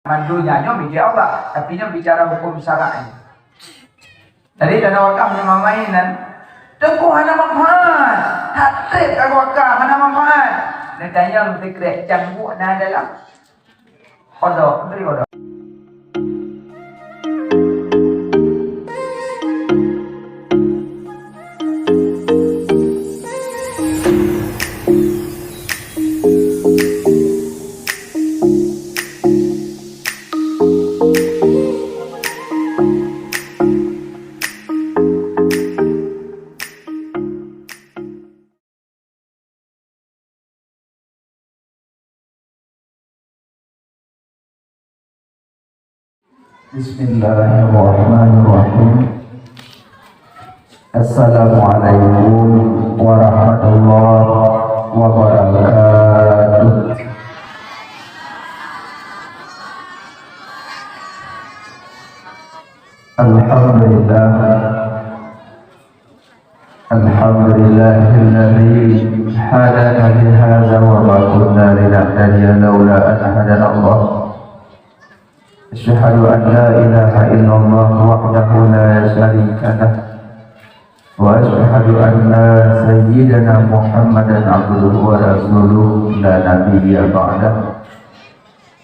Mandunya bicara Allah, tapi bicara hukum syar'i. Jadi dana wakaf ni mainan. Tengku hana manfaat. Hatrik aku wakaf hana manfaat. Dan tanya mesti krek canggu na dalam kodok, beri kodok. Bismillahirrahmanirrahim. Assalamualaikum warahmatullahi wabarakatuh. Alhamdulillah. Alhamdulillahilladzi hadana li hadza wa ma kunna linahtadiya laula an hadana Allah. Asyhadu an la ilaha illallah wahdahu la syarika lah wa asyhadu anna sayyidana Muhammadan abduhu wa rasuluhu la nabiyya ba'dah.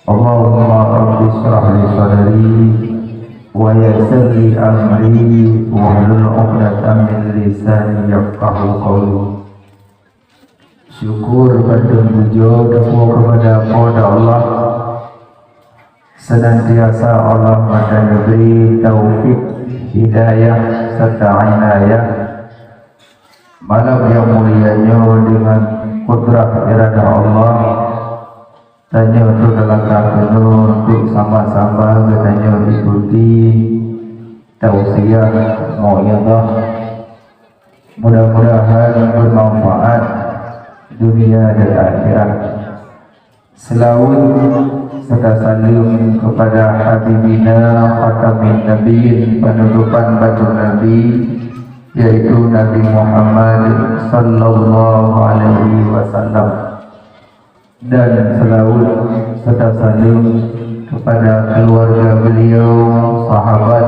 Allahumma rabbi shrah li sadri wa yassir li amri wahlul 'uqdatam min lisani yafqahu qawli. Syukur dan puja kepada Allah, senantiasa Allah memberi taufik, hidayah serta inayah. Malam yang mulianya dengan kudrah irada Allah, tanya untuk dalam rangka untuk sama-sama katanya ikuti tausiah mau'izah. Mudah-mudahan bermanfaat dunia dan akhirat. Selawat serta salam kepada Habibina Khatamin Nabiyyin, penutupan batu Nabi, yaitu Nabi Muhammad sallallahu alaihi wasallam, dan selawat serta salam kepada keluarga beliau, sahabat,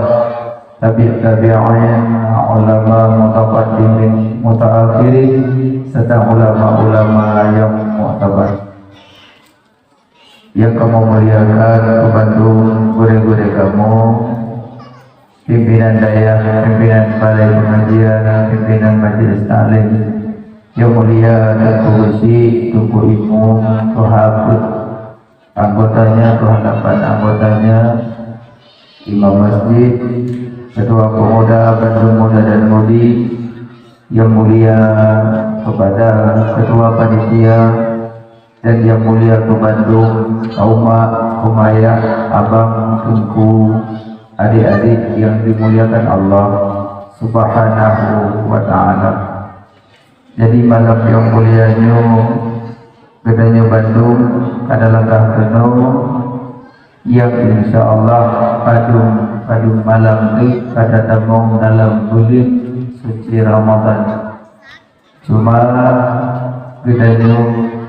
tabi'in, ulama mutaqaddimin, mutaakhirin, serta ulama-ulama yang mu'tabar. Yang kamu muliakan, membantu guru-guru kamu, pimpinan daerah, pimpinan balai pengajian, pimpinan majelis taklim, yang mulia dan kursi, tuku imam, tuhabut, anggotanya, tuhadapan anggotanya, imam masjid, ketua pemuda, Bandung Muda dan Mudi, yang mulia kepada ketua panitia, dan yang mulia ke Bandung, Uma, Umayyah, Abang, Tungku, adik-adik yang dimuliakan Allah Subhanahu wa ta'ala. Jadi malam yang mulianya gedanya Bandung adalah penuh yang insyaallah pada malam ini pada tamong dalam bulan suci Ramadan. Cuma gedanya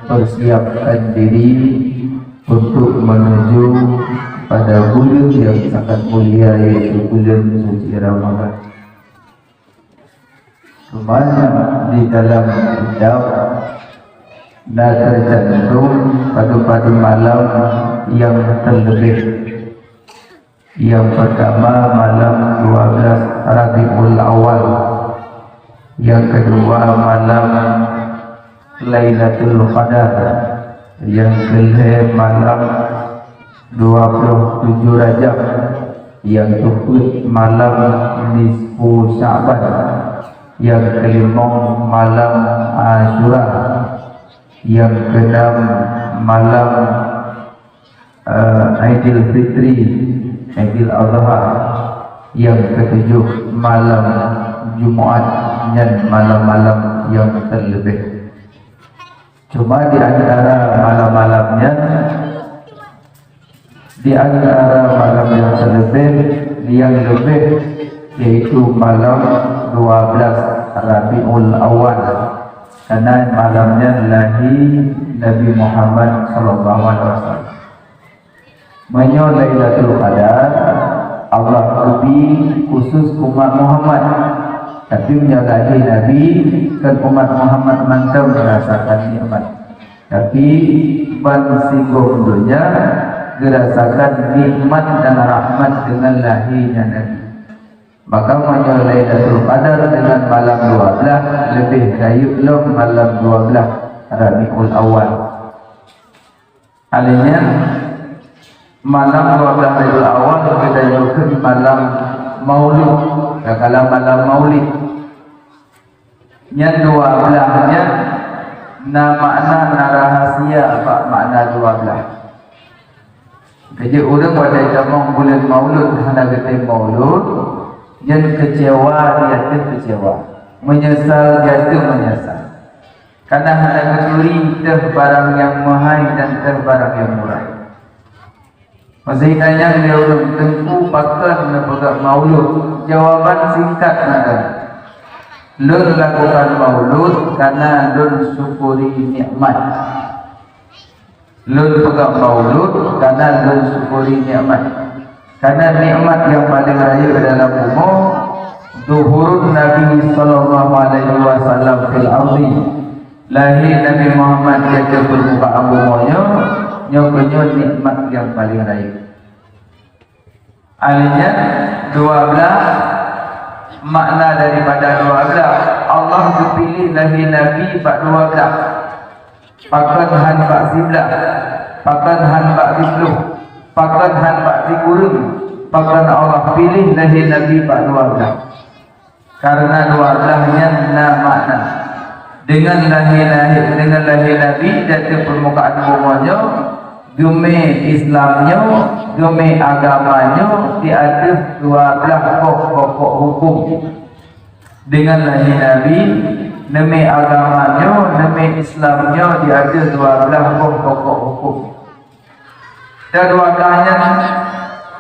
persiapkan diri untuk menuju pada bulan yang sangat mulia, yaitu bulan suci Ramadan. Cuma di dalam kitab dah tercantum pada malam yang terlebih. Yang pertama malam 12 Rabiul Awal, yang kedua malam Lailatul Qadar, yang kelima malam 27 Rajab, yang keempat malam nisfu Sya'ban, yang kelima malam Asyura, yang keenam malam Aidil Fitri, Aidil Adha, yang ketujuh malam Jumaat, dan malam-malam yang terlebih. Cuma di antara malam-malamnya, di antara malam yang terlebih, yang lebih, yaitu malam 12 Rabiul Awal, karena malamnya lahir Nabi Muhammad sallallahu alaihi wasallam. Menyo Lailatul Qadar Allah lebih khusus umat Muhammad, tapi menyalahi Nabi kan umat Muhammad mantap merasakan nikmat, tapi bersinggung dunia merasakan nikmat dan rahmat dengan lahirnya Nabi. Maka menyo Lailatul Qadar dengan malam 12 lebih gayub malam 12 Rabiul Awal. Alinya malam 12 Rabiul Awal kita yukun malam Maulid. Kalau malam Maulid yang 12-nya na makna na rahasia apa makna 12. Jadi orang pada zaman bulan Maulud hendak kita Maulud yang kecewa dia kecewa, menyesal dia menyesal. Karena hendak mencuri barang yang mahal dan barang yang murah. Masih tanya dia orang tentu pakar menemukan Maulud. Jawaban singkat nada. Lun lakukan Maulud karena lun syukuri nikmat. Lun pegang Maulud karena lun syukuri nikmat. Karena nikmat yang paling raya dalam umur zuhurun Nabi sallallahu alaihi wasallam fil ardi. Lahir Nabi Muhammad di atas permukaan bumi nyokonyo nikmat yang paling raya. Alinya 12 makna daripada 12 Allah dipilih lahir Nabi bak 12 pakan han bak 11 pakan han bak 10 pakan han bak 30 pakan Allah pilih lahir Nabi bak 12 karena 12-nya na makna dengan lahir Nabi dari permukaan bumi Jume Islamnya, jume agamanya di atas 12 pokok hukum. Dengan lahir Nabi, demi agamanya, demi Islamnya di atas 12 pokok hukum. Dan 12-nya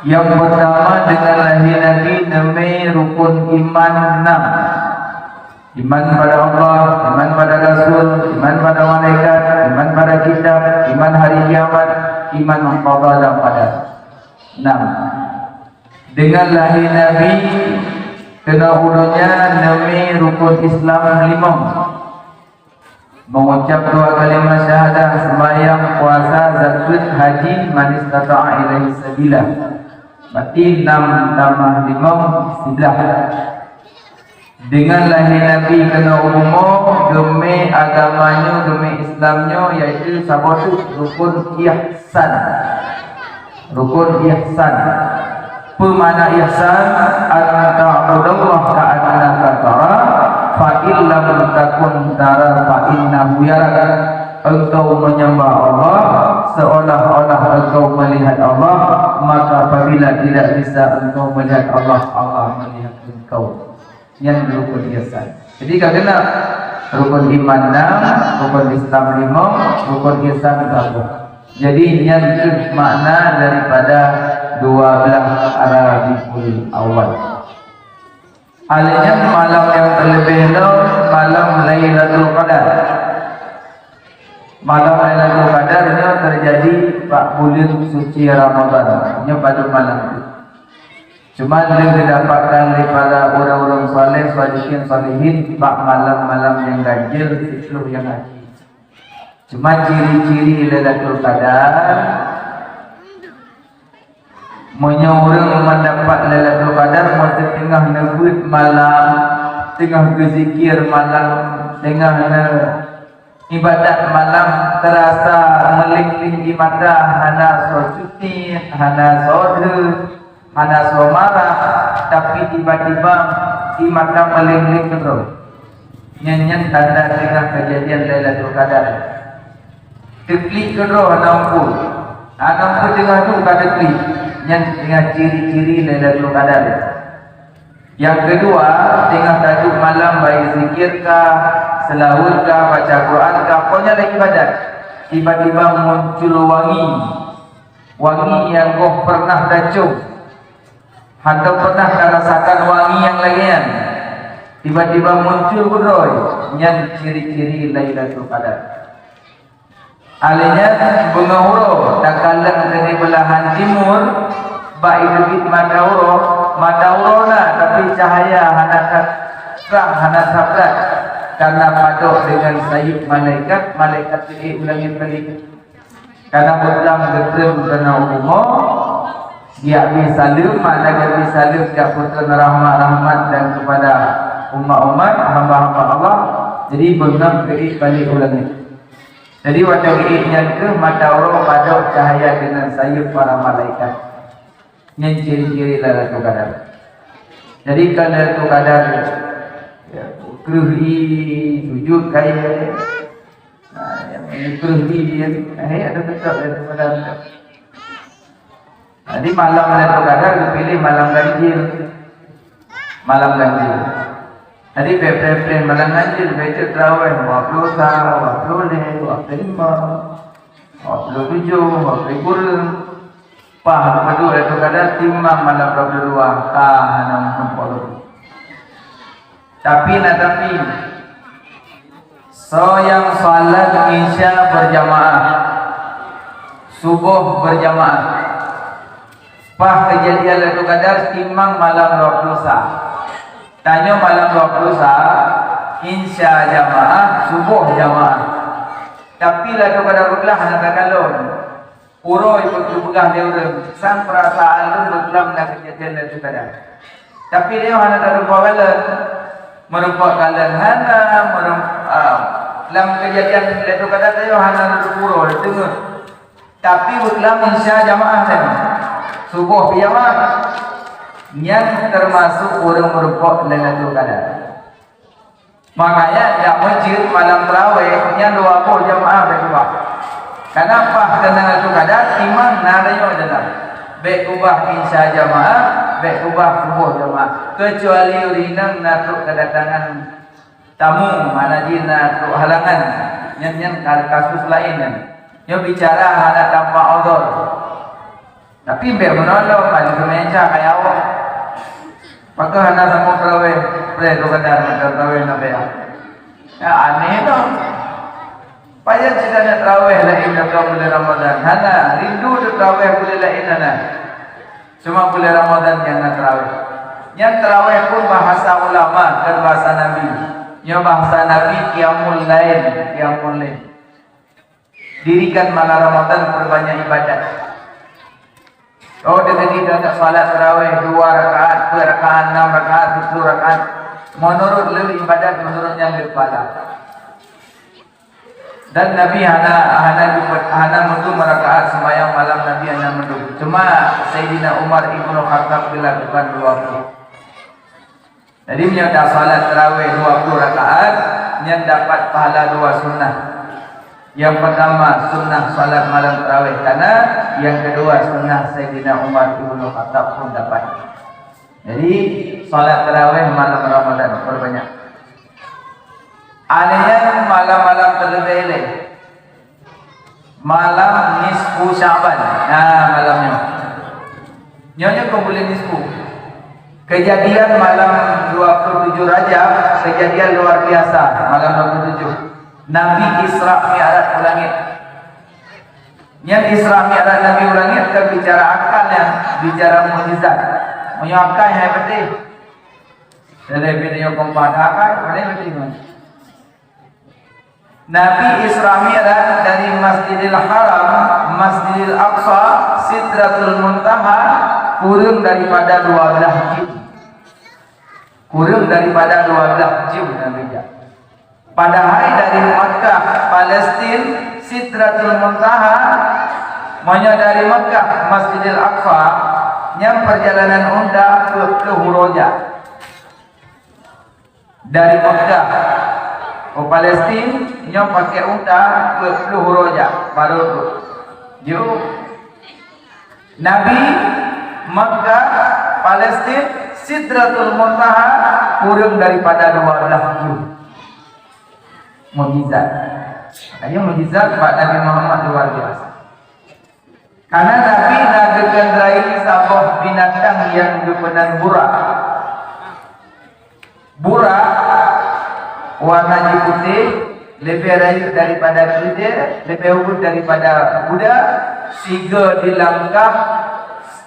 yang pertama dengan lahir Nabi demi rukun iman 6. Iman pada Allah, iman pada Rasul, iman pada malaikat, iman pada kitab, iman hari kiamat, iman qada dan qadar. 6. Dengan lahir Nabi kena hulunya demi rukun Islam 5. Mengucap 2 kalimat syahadah, sembahyang, puasa, zakat, haji, man istata'a ilaihi sabila. Berarti 6 tambah 5 11. Dengan lahir Nabi kena umum demi agamanya, demi Islamnya, iaitu sabatu rukun ihsan. Rukun ihsan. Pemana ihsan? An-ta'budallah ka'annaka tara fa illam takun tara fa innahu yarak. Engkau menyembah Allah seolah-olah engkau melihat Allah, maka apabila tidak bisa engkau melihat Allah, Allah melihat engkau. Yang rukun ihsan. Jadi kalau kena rukun iman 6, rukun Islam 5, rukun ihsan 1. Jadi yang itu makna daripada 12 Rabiul Awal. Alanya malam yang terlebih malam Lailatul Qadar. Malam Lailatul Qadar ini terjadi 4 bulan suci Ramadan. Ini pada malam itu. Cuma yang didapatkan daripada orang-orang saleh, salihin, salihin, bak malam-malam yang ganjil, fitruh yang haji. Cuma ciri-ciri Lailatul Qadar, orang mendapat Lailatul Qadar, mesti tengah nebut malam, tengah berzikir malam, tengah ibadat malam, terasa melingling di mata, hana socuti, hana sodhe, hana marah, tapi tiba-tiba di mata melingling terus. Nyanyian tanda tengah kejadian Lailatul Qadar. Teklik terus anampu tengah tu kada klik. Yang tengah ciri-ciri Lailatul Qadar. Yang kedua, tengah tajuk malam baik zikirkah, selawutkah, baca Qurankah, pokoknya lagi ibadat. Tiba-tiba muncul wangi yang kau pernah cium. Atau pernah rasakan wangi yang lain, tiba-tiba muncul berdoa yang ciri-ciri Lailatul Qadar. Alanya bunga huro takalan dari belahan timur baik lebih mata huro na tapi cahaya hana terang hana sabrat karena padok dengan sayup malaikat ulangi balik karena berdalam getrem karena umum dia bisalim mana dia bisalim dia putra rahmat dan kepada umat-umat hamba-hamba Allah jadi benam kiri balik ulangi. Jadi waktu ini ke mata orang pada cahaya dengan sayup para malaikat. Yang ciri-ciri Lailatul Qadar. Jadi kalau Lailatul Qadar kruhi sujud kaya yang kruhi ada tetap Lailatul Qadar. Jadi malam Lailatul Qadar dipilih malam ganjil. Malam ganjil. Jadi preferensi malam ganjil baca tarawih 20 sah, 20 25, 27, 30. Paham betul itu kadang timbang malam 22 tahan 60. Tapi so yang salat isya berjamaah, subuh berjamaah. Pah kejadian itu kadang timbang malam 20 sah. Tanya malam 20 sah, insya jamaah, subuh jamaah. Tapi lalu pada ruklah hana kalon. Uro ikut berpegang dia udah sang perasaan tu berkelam nak kejadian itu kadang. Tapi dia hana tak lupa kalan, merupakan kalan hana dalam kejadian itu kadang dia hana uro dengar. Tapi berkelam insya jamaah kan, subuh jamaah. Yang termasuk orang merupakan Lailatul Qadar. Makanya dak masjid malam tarawih nya 20 jamaah berdua. Kenapa? Karena Lailatul Qadar imam narayo adalah baik ubah insya jamaah, baik ubah subuh jamaah. Kecuali urinang natuk kedatangan tamu mana jin natuk halangan. Yang kasus lain yang bicara hana tanpa uzur. Tapi biar menolong ada kemeja kayak awak. Maka hana sama tarawih, Lailatul Qadar tarawih nabi. Ya aneh tu. Payah ceritanya tarawih lain dalam bulan Ramadan. Hana rindu tu tarawih bulan lain hana. Cuma bulan Ramadan yang nak tarawih. Yang tarawih pun bahasa ulama dan bahasa Nabi. Yang bahasa Nabi qiyamul lail. Dirikan malam Ramadan perbanyak ibadat. Oh jadi tidak salat tarawih 2 rakaat, 2 rakaat, 6 rakaat, 10 rakaat. Menurut lebih ibadat, menurut yang lebih pahala. Dan Nabi hana mendu rakaat sembahyang malam Nabi hana mendu. Cuma Sayyidina Umar Ibnu Khattab dilakukan 20. Jadi menyata salat tarawih 20 rakaat yang dapat pahala 2 sunnah. Yang pertama sunnah salat malam tarawih karena yang kedua sunnah Sayyidina Umar Ibnu Khattab pun dapat. Jadi salat tarawih malam Ramadan perbanyak. Alanya malam-malam terlebih malam nisfu Syaban. Malamnya. Nyonya kau boleh nisfu. Kejadian malam 27 Rajab, kejadian luar biasa malam 27. Nabi Isra Mi'raj ke langit. Yang Isra Mi'raj Nabi langit kan bicara akalnya, bicara mukjizat. Menyakal yang penting. Dari video kompak akal, mana penting? Nabi Isra Mi'raj dari Masjidil Haram, Masjidil Aqsa, Sidratul Muntaha kurang daripada 12 jam. Kurang daripada 12 jam Nabi. Padahal dari Makkah, Palestin, Sidratul Muntaha, dari Makkah, Masjidil Aqsa, yang perjalanan unta ke Huroja. Dari Makkah ke Palestin, yang pakai unta ke Huroja, baru tu. Jauh. Nabi, Makkah, Palestin, Sidratul Muntaha, kurang daripada 12 jam. Mukjizat. Makanya mukjizat Pak Nabi Muhammad luar biasa. Karena Nabi nagagendrai sabah binatang yang dipenan burak. Burak warna putih, lebih rayu daripada kuda, lebih unggul daripada kuda, siga di langkah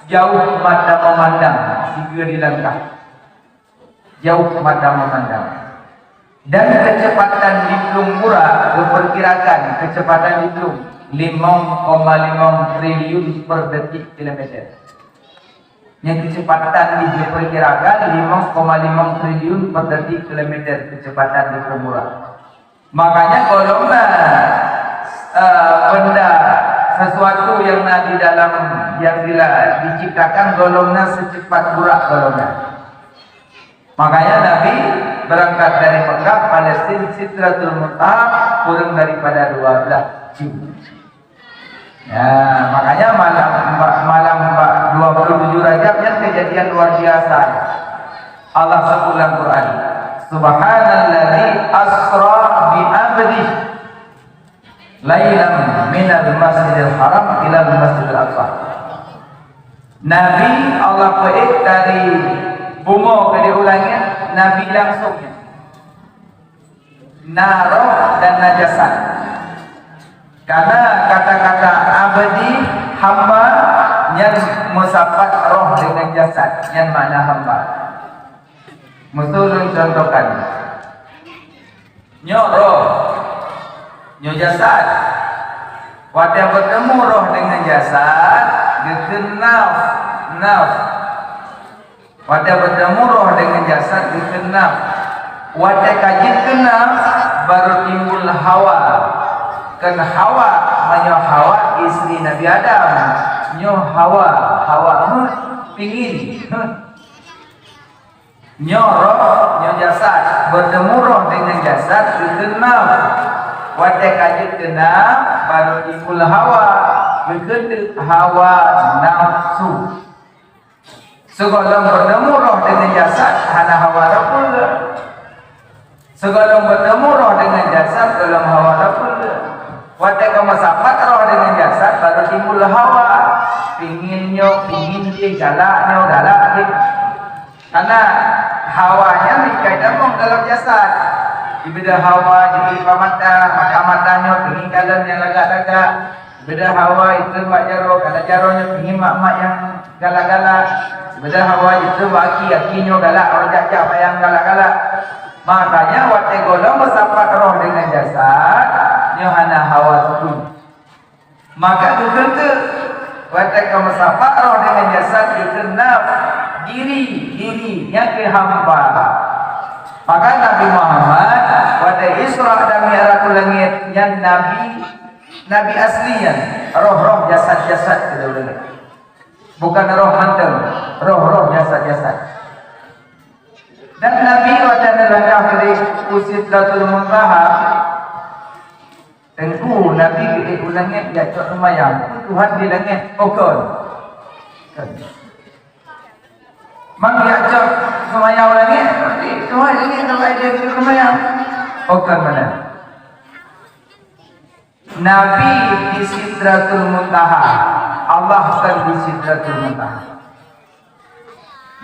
jauh mata memandang, siga di langkah jauh mata memandang. Dan kecepatan diplung murah diperkirakan kecepatan diplung 5,5 triliun per detik kilometer. Yang kecepatan diperkirakan 5,5 triliun per detik kilometer kecepatan diplung murah. Makanya golongan benda sesuatu yang di dalam yang diciptakan golongan secepat burak golongan. Makanya Nabi berangkat dari Mekah Palestina Sidratul Muntaha kurang daripada 12 jam. Ya, makanya malam 27 Rajab yang kejadian luar biasa. Allah sebut dalam Quran, Subhanalladzi asra bi 'abdihi lailan minal masjidil haram ilal masjidil aqsa. Nabi Allah peik dari bunga ke diulangnya, Nabi langsungnya naroh dan najasat. Karena kata-kata abadi hamba yang musafat roh dengan jasad, yang mana hamba. Musulun contohkan nyo roh, nyo jasad. Wadah bertemu roh dengan jasad, dikenal naf. Wadah bertemu roh dengan jasad, dikenal. Wadah kajit kenal, baru timbul hawa. Kan Hawa, menyo Hawa istri Nabi Adam, nyo Hawa pingin, nyo roh, nyo jasad, bertemu roh dengan jasad dikenal, wadah kajit kenal, baru timbul Hawa, berkedil Hawa nafsu. Segala bertemu roh dengan jasad, hana Hawa rapul. Segala bertemu roh dengan jasad, dalam Hawa rapul. Wadah kemasafat roh dengan jasad baru timbul hawa, pingin dia galak dia. Karena hawanya mikaitan mong dalam jasad. Ibeda hawa jadi mata-matanya pingin kalian yang lagak-lagak. Ibeda hawa itu mak jaro, kalau jaronya pingin mak-mak yang galak-galak. Ibeda hawa itu aki-akinya galak, orang jajak yang galak-galak. Makanya wadah golong bersafat roh dengan jasad, hana hawa tu. Maka juga tu watak kemasafat roh dengan jasad dikenal diri yang ke hamba. Maka Nabi Muhammad watak Isra dan Mi'raj langit yang Nabi aslinya roh jasad kita bukan roh mantel, roh jasad. Dan Nabi watak dalam dari Sidratul Muntaha. Tentu Nabi di langit dia cok semayang. Tuhan di langit okon. Mang dia cok semayang langit. Tuhan ini kalau dia cok semayang. Okon mana? Nabi di Sidratul Muntaha. Allah kan di Sidratul Muntaha.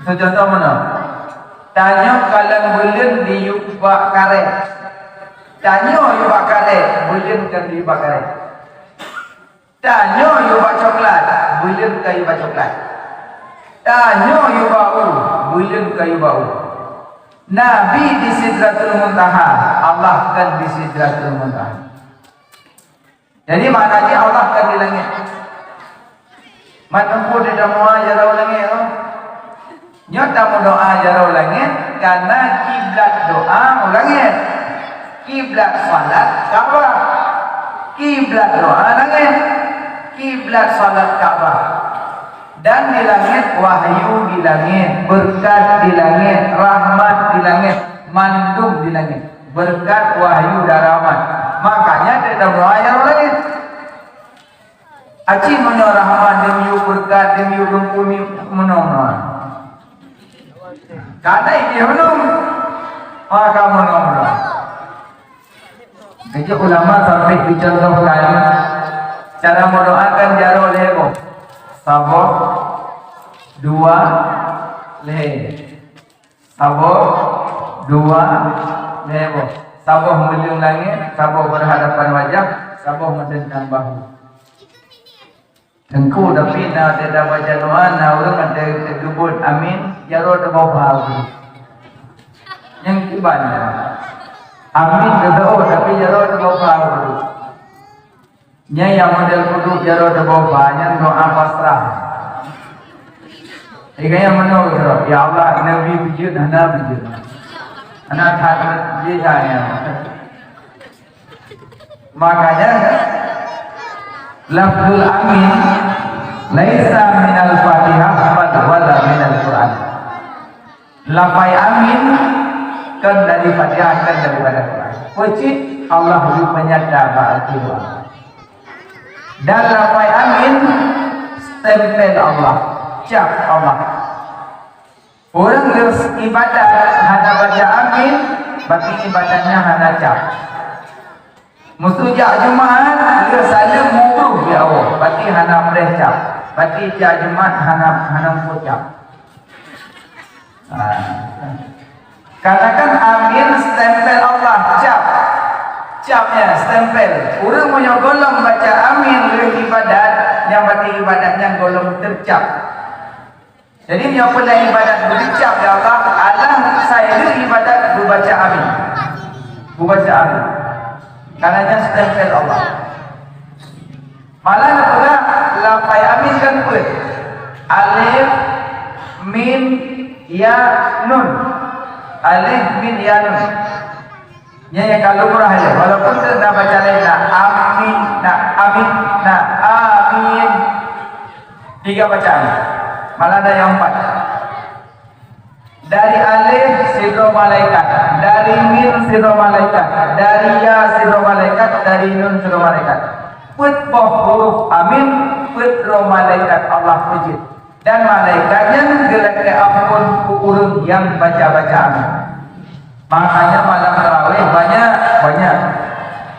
Itu contoh mana? Tanya kalian bulan di Yubak Karet. Tanya Yubak Karet, bulan kan di Yubak Karet. Tanya Yubak Coklat, bulan ke Yubak Coklat. Tanya Yubak bulan ke Yubak Nabi di Sidratul Muntaha, Allah kan di Sidratul Muntaha. Jadi maknanya Allah kan di langit. Matempu di doa jarau langit. Nyata mu doa jarau langit karena kiblat doa langit. Kiblat salat Ka'bah. Kiblat doa langit. Kiblat salat Ka'bah. Dan di langit wahyu di langit, berkat di langit, rahmat di langit, mandum di langit. Berkat wahyu dan rahmat. Makanya tidak doa jarau langit. Aci menyo rahmat demi berkat demi kumpul menolong. Kata ini menung, maka menung. Jadi ulama sampai dicontohkan cara mendoakan jaro lego. Sabot dua lego. Sabot dua lego. sabuh meljung langit, sabuh berhadapan wajah, sabuh mendendang bahu. Tengku tapi nak ada baca doa, nak orang ada tergebut amin, ya roh ada bahu. Yang kibana, amin berdoa tapi ya roh ada bahu. Nya yang model kudu ya roh ada bahu, yang doa pasrah. Jika yang menurut ya Allah Nabi bijud, Nabi bijud. Anak hati dia saya. Makanya lafzul amin laisa minal Fatihah wala minal Quran. Lafai amin kan dari Fatihah kan daripada Quran. Puji Allah lebih menyadar ba'al dan lafai amin stempel Allah, cap Allah. Orang ibadat hanya baca amin, berarti ibadahnya hanya cap. Musujak Jumaat dia saja mukruh ya Allah, berarti hanya berecap. Berarti dia Jumaat hanya pucap. Katakan amin stempel Allah, cap. Capnya stempel. Orang punya golong baca amin dari ibadat, yang berarti ibadatnya golong tercap. Jadi menyapa ibadat berucap ya Allah, Allah saya ibadat berbaca amin. Berbaca amin. Karenanya stempel Allah. Malah pula lafai amin kan pun. Alif min ya nun. Alif min ya nun. Yang kalau murah aja. Walaupun kita baca lain amin, amin, amin. 3 bacaan. Malah ada yang 4. Dari alif sirro malaikat, dari min sirro malaikat, dari ya sirro malaikat, dari nun sirro malaikat. Put huruf amin, put ro malaikat Allah puji. Dan malaikatnya gelak ampun kurung yang baca-baca amin. Makanya malam tarawih banyak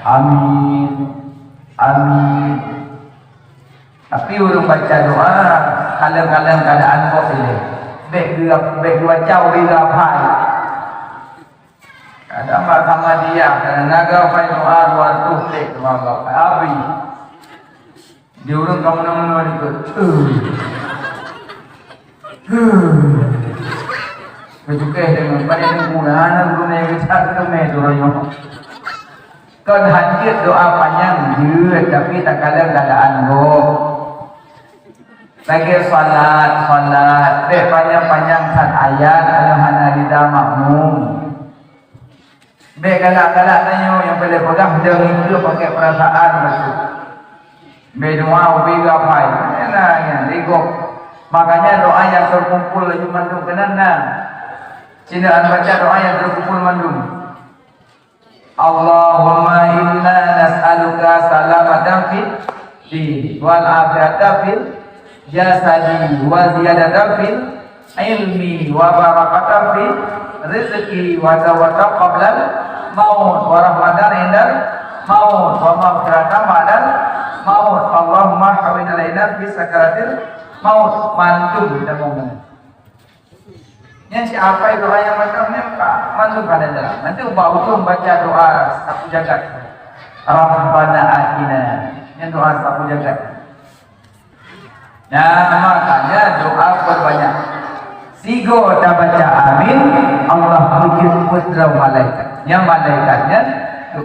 amin, amin. Tapi orang baca doa kadang-kadang keadaan kok ini baik dua jauh bila pai kadang sama dia kadang naga pai doa luar tuh dek doa abi dia orang kamu nama ikut kecuke dengan banyak penggunaan dunia kita kemeh dorong kan hadir doa panjang dia tapi tak kadang keadaan kok lagi salat, panjang sat ayat, kalau hana lidah makmum. Galak-galak tanya yang boleh pegang dengan itu pakai perasaan betul. Doa ubi gapai, enaknya ligok. Makanya doa yang terkumpul lagi mandung kenana. Cinaan baca doa yang terkumpul mandung. Allahumma inna nas'aluka salamatan fid wal afiyata fil jasadi wa ziyadatan fil ilmi wa barakatan fil rizqi wa tawata qabla maut wa rahmatan indal maut wa maghfiratan ba'dal maut. Allahumma hawin alaina fi sakaratil maut. Mantu kita ngomong. Yang siapa doa yang macam ni mantu pada dalam. Nanti ubah baca doa sapu jagat. Rabbana atina. Yang doa sapu jagat. Nah, makanya doa berbanyak. Sigo tak baca amin, Allah bikin putra malaikat. Yang malaikatnya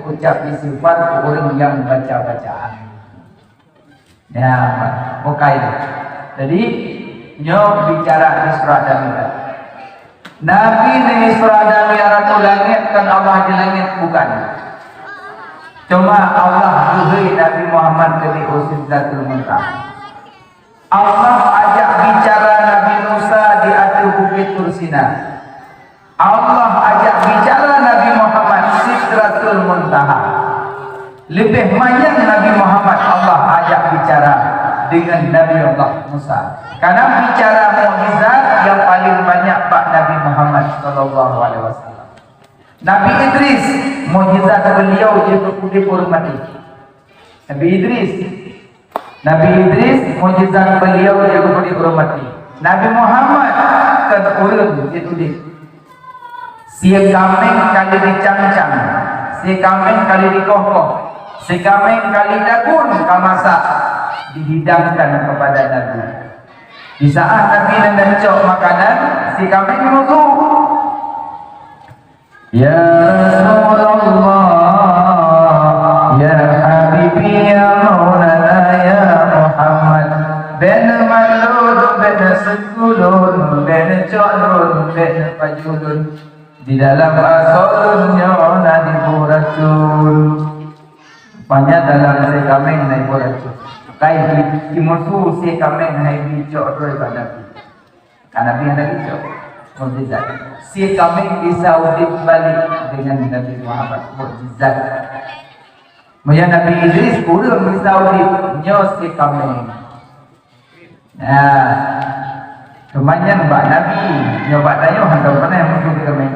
ucap sifat orang yang baca amin. Ya, bukai. Jadi, nyob bicara di surah Al-Mi'raj. Nabi di surah Al-Mi'raj itu langit kan Allah di langit bukan. Cuma Allah beri Nabi Muhammad ke Sidratul Muntaha. Allah ajak bicara Nabi Musa di atas bukit Tursina. Allah ajak bicara Nabi Muhammad Sidratul Muntaha. Lebih banyak Nabi Muhammad Allah ajak bicara dengan Nabi Allah Musa. Karena bicara mukjizat yang paling banyak Pak Nabi Muhammad sallallahu alaihi wasallam. Nabi Idris mukjizat beliau dihormati. Nabi Idris mukjizat beliau juga dihormati. Nabi Muhammad kan urut itu dia. Siap kambing kali dicangcang, si kambing kali dikokoh, si kambing kali dagun kamasak dihidangkan kepada Nabi. Di saat Nabi mencok makanan, si kambing menusuk. Ya Rasulullah, ya Habibi, ya Maulana, ya Muhammad. Ben malun, ben sekulun, ben colun, ben pajulun. Di dalam asolunnya Nabi racun. Banyak dalam si kambing Nabi racun. Kayak di musuh si kambing Nabi cok roy pada Nabi. Karena Nabi ada cok. Mukjizat. Si kambing bisa udip balik dengan Nabi Muhammad. Mukjizat. Maya Nabi Idris kurang bisa udip nyo si kambing. Nah, kemanyan mbak Nabi nyoba tayo hantar mana yang musuh si kambing.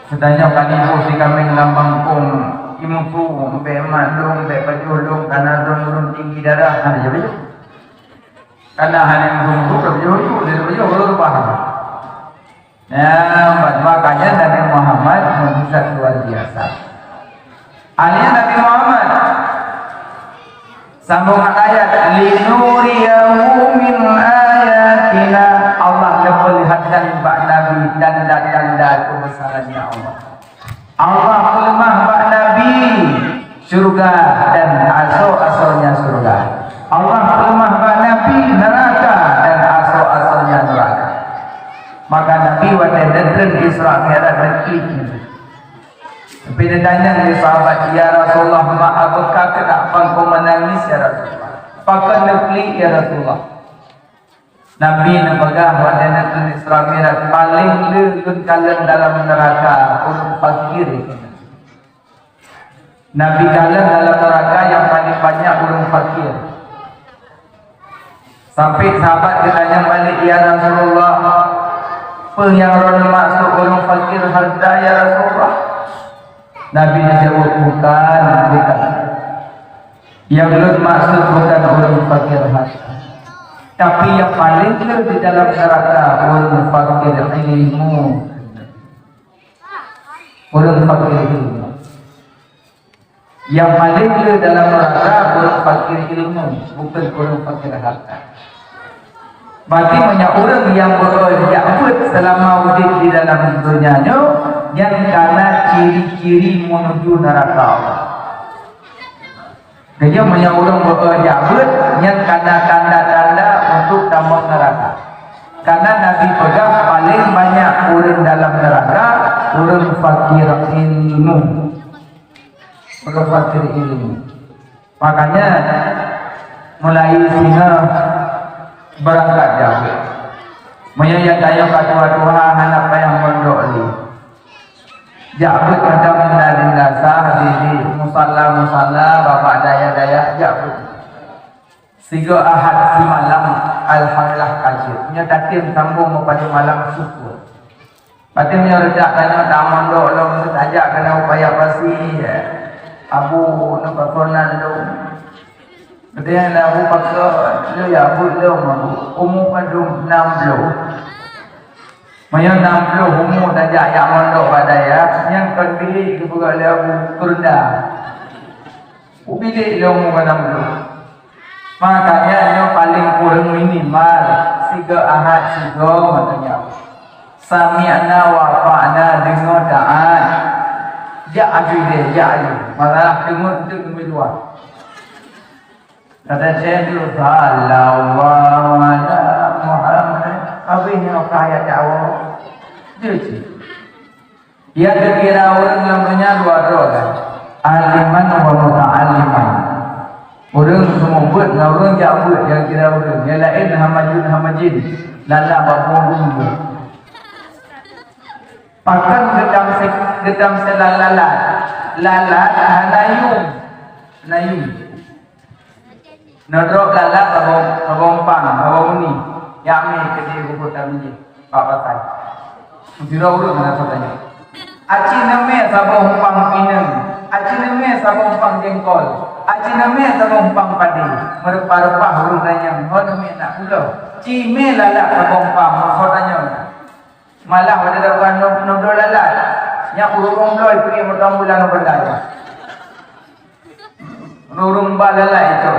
Sedanya kali si kambing lambang kong imutu, be mandung, be pajulung, karena run tinggi darah, ada je. Karena hanya musuh berjauh dia berjauh paham. Nah, makanya Nabi Muhammad mukjizat luar biasa. Aliyah Nabi Muhammad sambung ayat linuriyahu min ayatina. Allah memperlihatkan Pak Nabi tanda-tanda kebesarannya Allah. Allah melemah Pak Nabi surga dan asal-asalnya surga. Allah melemah Pak Nabi neraka dan asal-asalnya neraka. Maka Nabi waktu datang Isra Mi'raj neklik. Tapi dia tanya di sahabat, ya Rasulullah, apakah kenapa kau menangis ya Rasulullah? Apakah neklik ya Rasulullah? Nabi nempegah waktu datang Isra Mi'raj paling lelun kalian dalam neraka orang fakir. Nabi kalian dalam neraka yang paling banyak orang fakir. Sampai sahabat ditanya balik, ya Rasulullah, apa yang orang maksud orang fakir harta ya Rasulullah? Nabi jawab, bukan mereka. Yang belum maksud bukan orang fakir harta, tapi yang paling di dalam neraka orang fakir ilmu. Orang fakir ilmu. Yang paling dalam neraka orang fakir ilmu, bukan orang fakir harta. Berarti banyak orang yang berjabut selama hidup di dalam dunia yang karena ciri-ciri menuju neraka Allah. Jadi banyak orang berjabut yang karena tanda-tanda untuk tamat neraka. Karena Nabi pegang paling banyak orang dalam neraka orang fakir ilmu. Orang fakir ilmu. Makanya mulai singa berangkat jauh. Menyayat tayo katua-tua anak payang mondok li. Jabut ada mendaling dasar di musalla bapak daya jabut. Siga ahad si malam alhamdulillah kajir. Punya takim sambung pada malam syukur. Patim nya rejak tanya tak mondok lo ajak kena upaya pasti ya. Abu nampak konan lo. Kemudian Abu paksa dia ya Abu dia umur padum 60. Maya 60 umur tajak yang mondok pada ya yang kan bilik ke buka dia Abu kurda. Bilik dia umur 60. Makanya yang paling kurang minimal 3 ahad 3 makanya. Sami'na wa fa'na dengar taat. Ja'abi dia ja'abi. Malah dengar untuk luar. Kata saya dulu, sallallahu ala Muhammad. Habisnya ayat awal. Jadi, dia kira orang yang punya dua kan. Aliman wa muta'aliman. Orang semua buat, orang jauh yang kira orang. Yang lain hamajin. Lala babung bumbu. Pakan gedam selalalat. Lalat nayung. Nodrok lalat abang ni. Yami kedi buku tamiji. Papa saya. Mujira urut mana tanya. Aci name sabong humpang pinang. Aci name sabong humpang jengkol. Aci name sabong humpang padi. Merepah-repah urut nanya. Ho name nak pulau. Cime lalat sabong humpang. Ho tanya. Malah ada dakwaan nodrok lalat. Yang urung loy pergi mula-mula no berdaya. Urung balalai itu.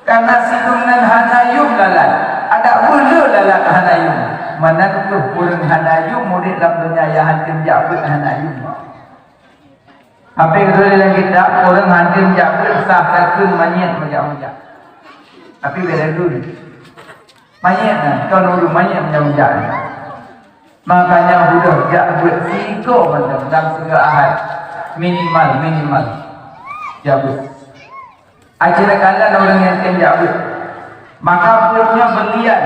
Karena sidungan hanayum lalai. Ada bulu lalai hanayum. Mana tu urung hanayum murid dalam dunia yang hakim jabut hanayum. Apa yang kita kita orang hakim jabut sahkan manyet macam-macam. Tapi beda dulu. Manyet kau nuru manyet macam-macam. Makanya sudah jabut siko macam dalam segala ahad minimal jabut. Akhirnya kalian orang yang tem jabut, maka punya berlian,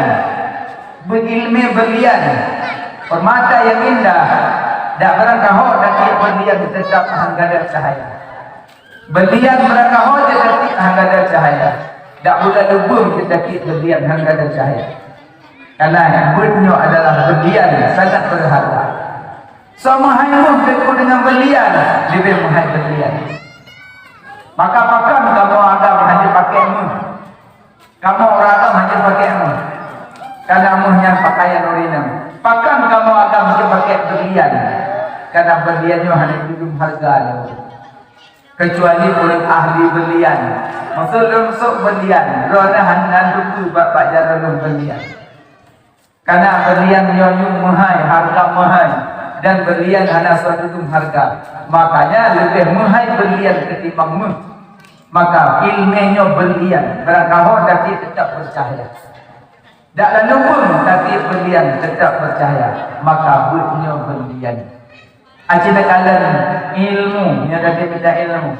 berilmu berlian, permata yang indah, tak berangkahok dan ia berlian tetap hanggada cahaya. Berlian berangkahok tetap hanggada cahaya. Tak boleh lubung tetap berlian hanggada cahaya. Karena bunyo adalah berlian sangat berharga. Sama haimun berku dengan berlian lebih mahal berlian. Maka pakan kamu Adam hanya pakaimu. Kamu orang Adam hanya pakaimu. Karena muhnya pakaian original. Pakan kamu Adam hanya pakai berlian. Karena berliannya hanya belum harga. Kecuali oleh ahli berlian. Maksud berlian. Roda hanya dulu bapak jalan berlian. Karena berlian nyonyung mahal, harga mahal, dan berlian hanya suatu harga. Makanya lebih mahal berlian ketimbang maka ilmunya berlian. Berangkahok tapi tetap percaya. Tak lalu pun tapi berlian tetap percaya. Maka buatnya berlian. Acina kalian ilmu, yang ada beda ilmu.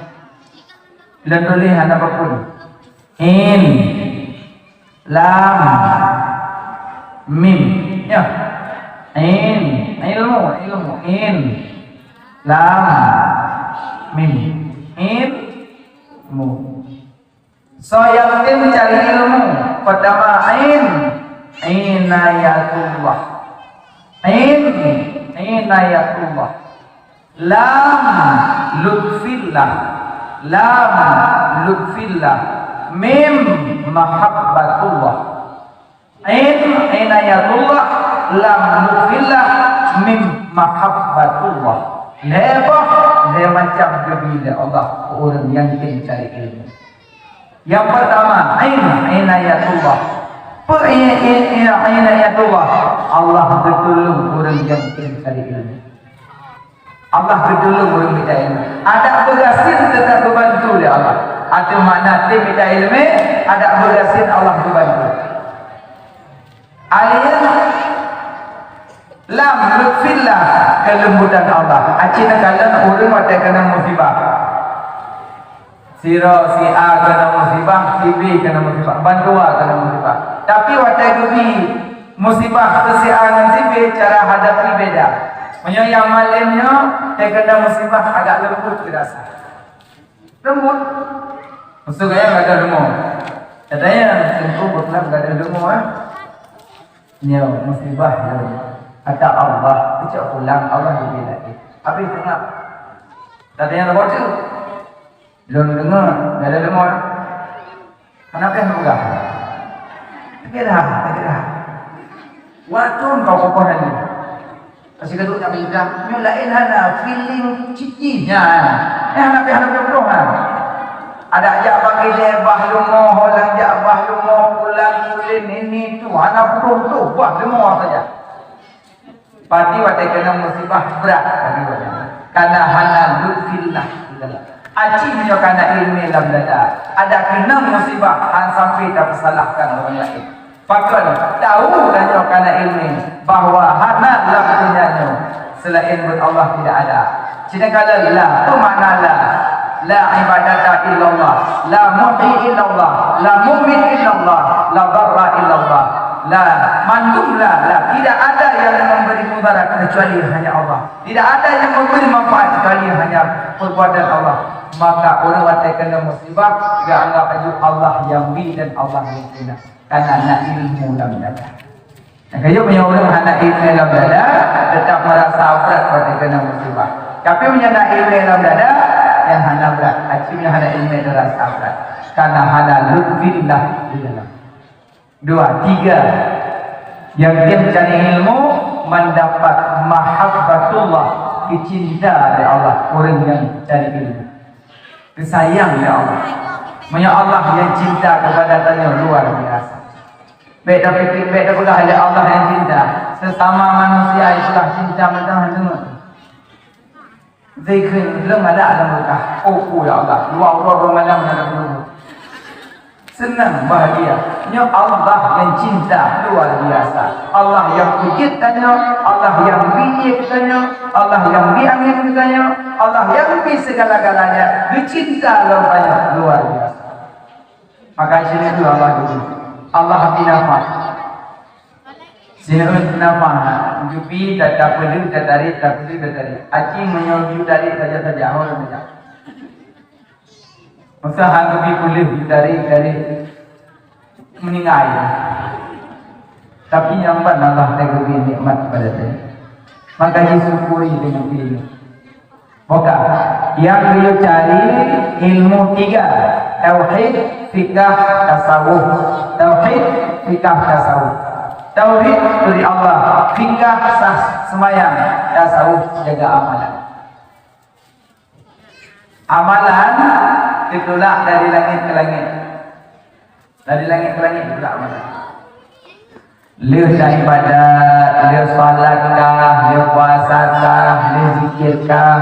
Dan boleh hanya apapun. In, lam, mim, ya, ilmu, in, lam, mim, ilmu. So yang tim cari ilmu pertama inayatullah, inayatullah, lam, lutfillah, mim, mahabbatullah. Inayatullah, lam lutfillah, mim mahabbatullah. Lebah dia macam berbeza Allah orang yang mencari ilmu. Yang pertama inayatullah. Inayatullah, Allah bertolong orang yang mencari ilmu. Allah bertolong orang minta ilmu. Ada berhasil tetap berbantu oleh Allah. Ada makna tim minta ilmu, ada berhasil Allah berbantu. Aliyah lam lutfillah, kelembutan Allah. Acina kalian orang ada kena musibah. Si A kena musibah, si B kena musibah, bantua kena musibah. Tapi watai dubi musibah si A dan si B cara hadapi beda. Punya yang malamnya dia kena musibah agak lembut dirasa. Lembut. Maksud saya enggak ada demo. Katanya tentu betul enggak ada demo Nya musibah ya. Kata Allah, baca ulang Allah lebih lagi. Apa itu dengar? Tadinya nak baca. Belum dengar, enggak ada demo. Kenapa yang enggak? Kira. Waktu kau kokohan ni. Kasi kaduk nak bilang, nyo lain hana feeling cicinya. Hana berdoa. Ada jak bagi dia bahlumo, holang jak bahlumo, pulang ulin ini tu, hana burung tu, bahlumo saja. Pati watai kena musibah berat bagi watai. Karena hana lutfillah. Aci punya karena ilmu dalam dada. Ada kena musibah, han sampai tak salahkan orang lain. Pakal tahu dan karena ilmu bahawa hana dalam dunianya selain Allah tidak ada. Sedangkan la tu makna la ibadata illallah, la muhyi illallah, la mumit illallah, la dharra illallah, la mandumlah, la tidak ada yang memberi mudarat kecuali hanya Allah. Tidak ada yang memberi manfaat kecuali hanya perbuatan Allah. Maka orang watai kena musibah dia anggap aja Allah yang beri dan Allah yang kena. Karena nak ilmu dalam dada. Kalau punya orang anak ilmu dalam dada tetap merasa berat pada kena musibah. Tapi punya nak ilmu dalam dada yang hana berat. Akhirnya hana ilmu terasa berat. Karena hana lutfillah di dalam. 2, 3. Yang dia mencari ilmu mendapat mahabbatullah. kecinta dari Allah orang yang cari ilmu. Kesayang dari Allah. Maksudnya Allah yang cinta kepada tanya luar biasa. Beda fikir, beda pula ada Allah yang cinta. Sesama manusia itulah cinta macam mana. Zikir belum ada dalam mereka. Oh ya Allah, luar orang malam dalam dulu. Senang, bahagia. Nya Allah yang cinta luar biasa. Allah yang wujudkannya, Allah yang bijikannya, Allah yang dianginkannya, Allah yang di segala-galanya. Dicinta luar biasa. Maka sini itu Allah itu. Allah binafas. Sini binafas. Jubi tak perlu tak tarik. Acing menyuju dari saja orang saja. Masa hanggapi boleh dari meninggal. Tapi yang Allah beri nikmat kepada saya. Maka disyukuri dengan ilmu. Maka yang beliau cari ilmu 3. Tauhid, fikah, tasawuf. Tauhid, fikah, tasawuf. Tauhid dari Allah, fikah, semayang, tasawuf, jaga amalan. Amalan ditolak dari langit ke langit. Dari langit ke langit ditolak amalan. Lihat ibadat, lihat salatkah, lihat puasakah, lihat zikirkah,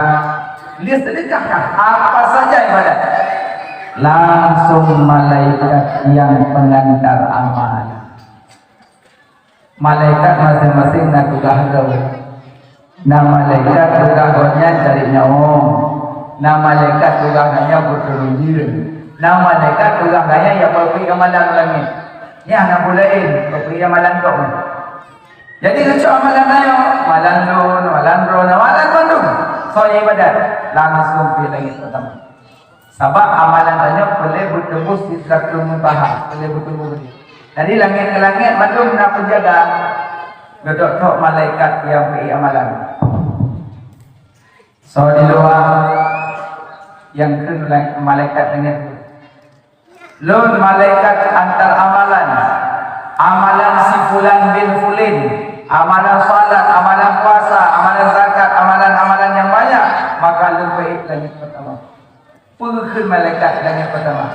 lihat sedekahkah, apa saja ibadat. Langsung malaikat yang pengantar amalan. Malaikat masing-masing nak tugas tahu. Nah malaikat tugasnya cari nyawa. Nah malaikat tugasnya berterujur. Nah malaikat tugasnya yang berpikir amalan langit. Ya nak bolehin berpikir amalan kau. Jadi kalau amalan ayo, malan bandung. Soal ibadat langsung pergi langit pertama. Sebab amalan tanya boleh bertembus di Sidratul Muntaha, boleh bertemu. Dari langit ke langit bandung nak penjaga. Gedok malaikat yang pergi amalan. So di luar yang ke malaikat langit. Lun malaikat antar amalan. Amalan si fulan bin fulin, amalan salat, amalan puasa, amalan zakat, amalan-amalan yang banyak, maka lebih langit pertama. Pergi malaikat langit pertama.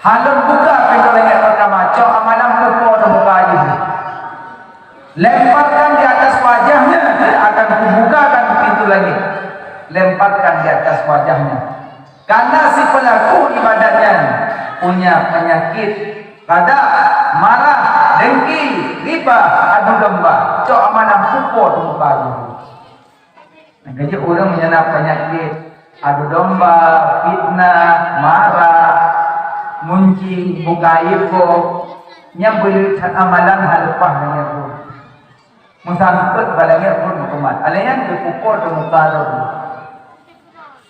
Halun buka pintu langit pertama, cok amalan pukul dan buka aja. Lemparkan di atas wajahnya, akan kubukakan pintu langit. Lemparkan di atas wajahnya. Karena si pelaku ibadatnya punya penyakit pada marah, dengki, riba, adu domba, cok amanah pukul muka aja. Jadi orang menyana penyakit adu domba, fitnah, marah, munci, buka ibu, yang boleh amalan halupah dengan itu. Musangkut balanya pun hukuman. Alayan dipukul di muka aja.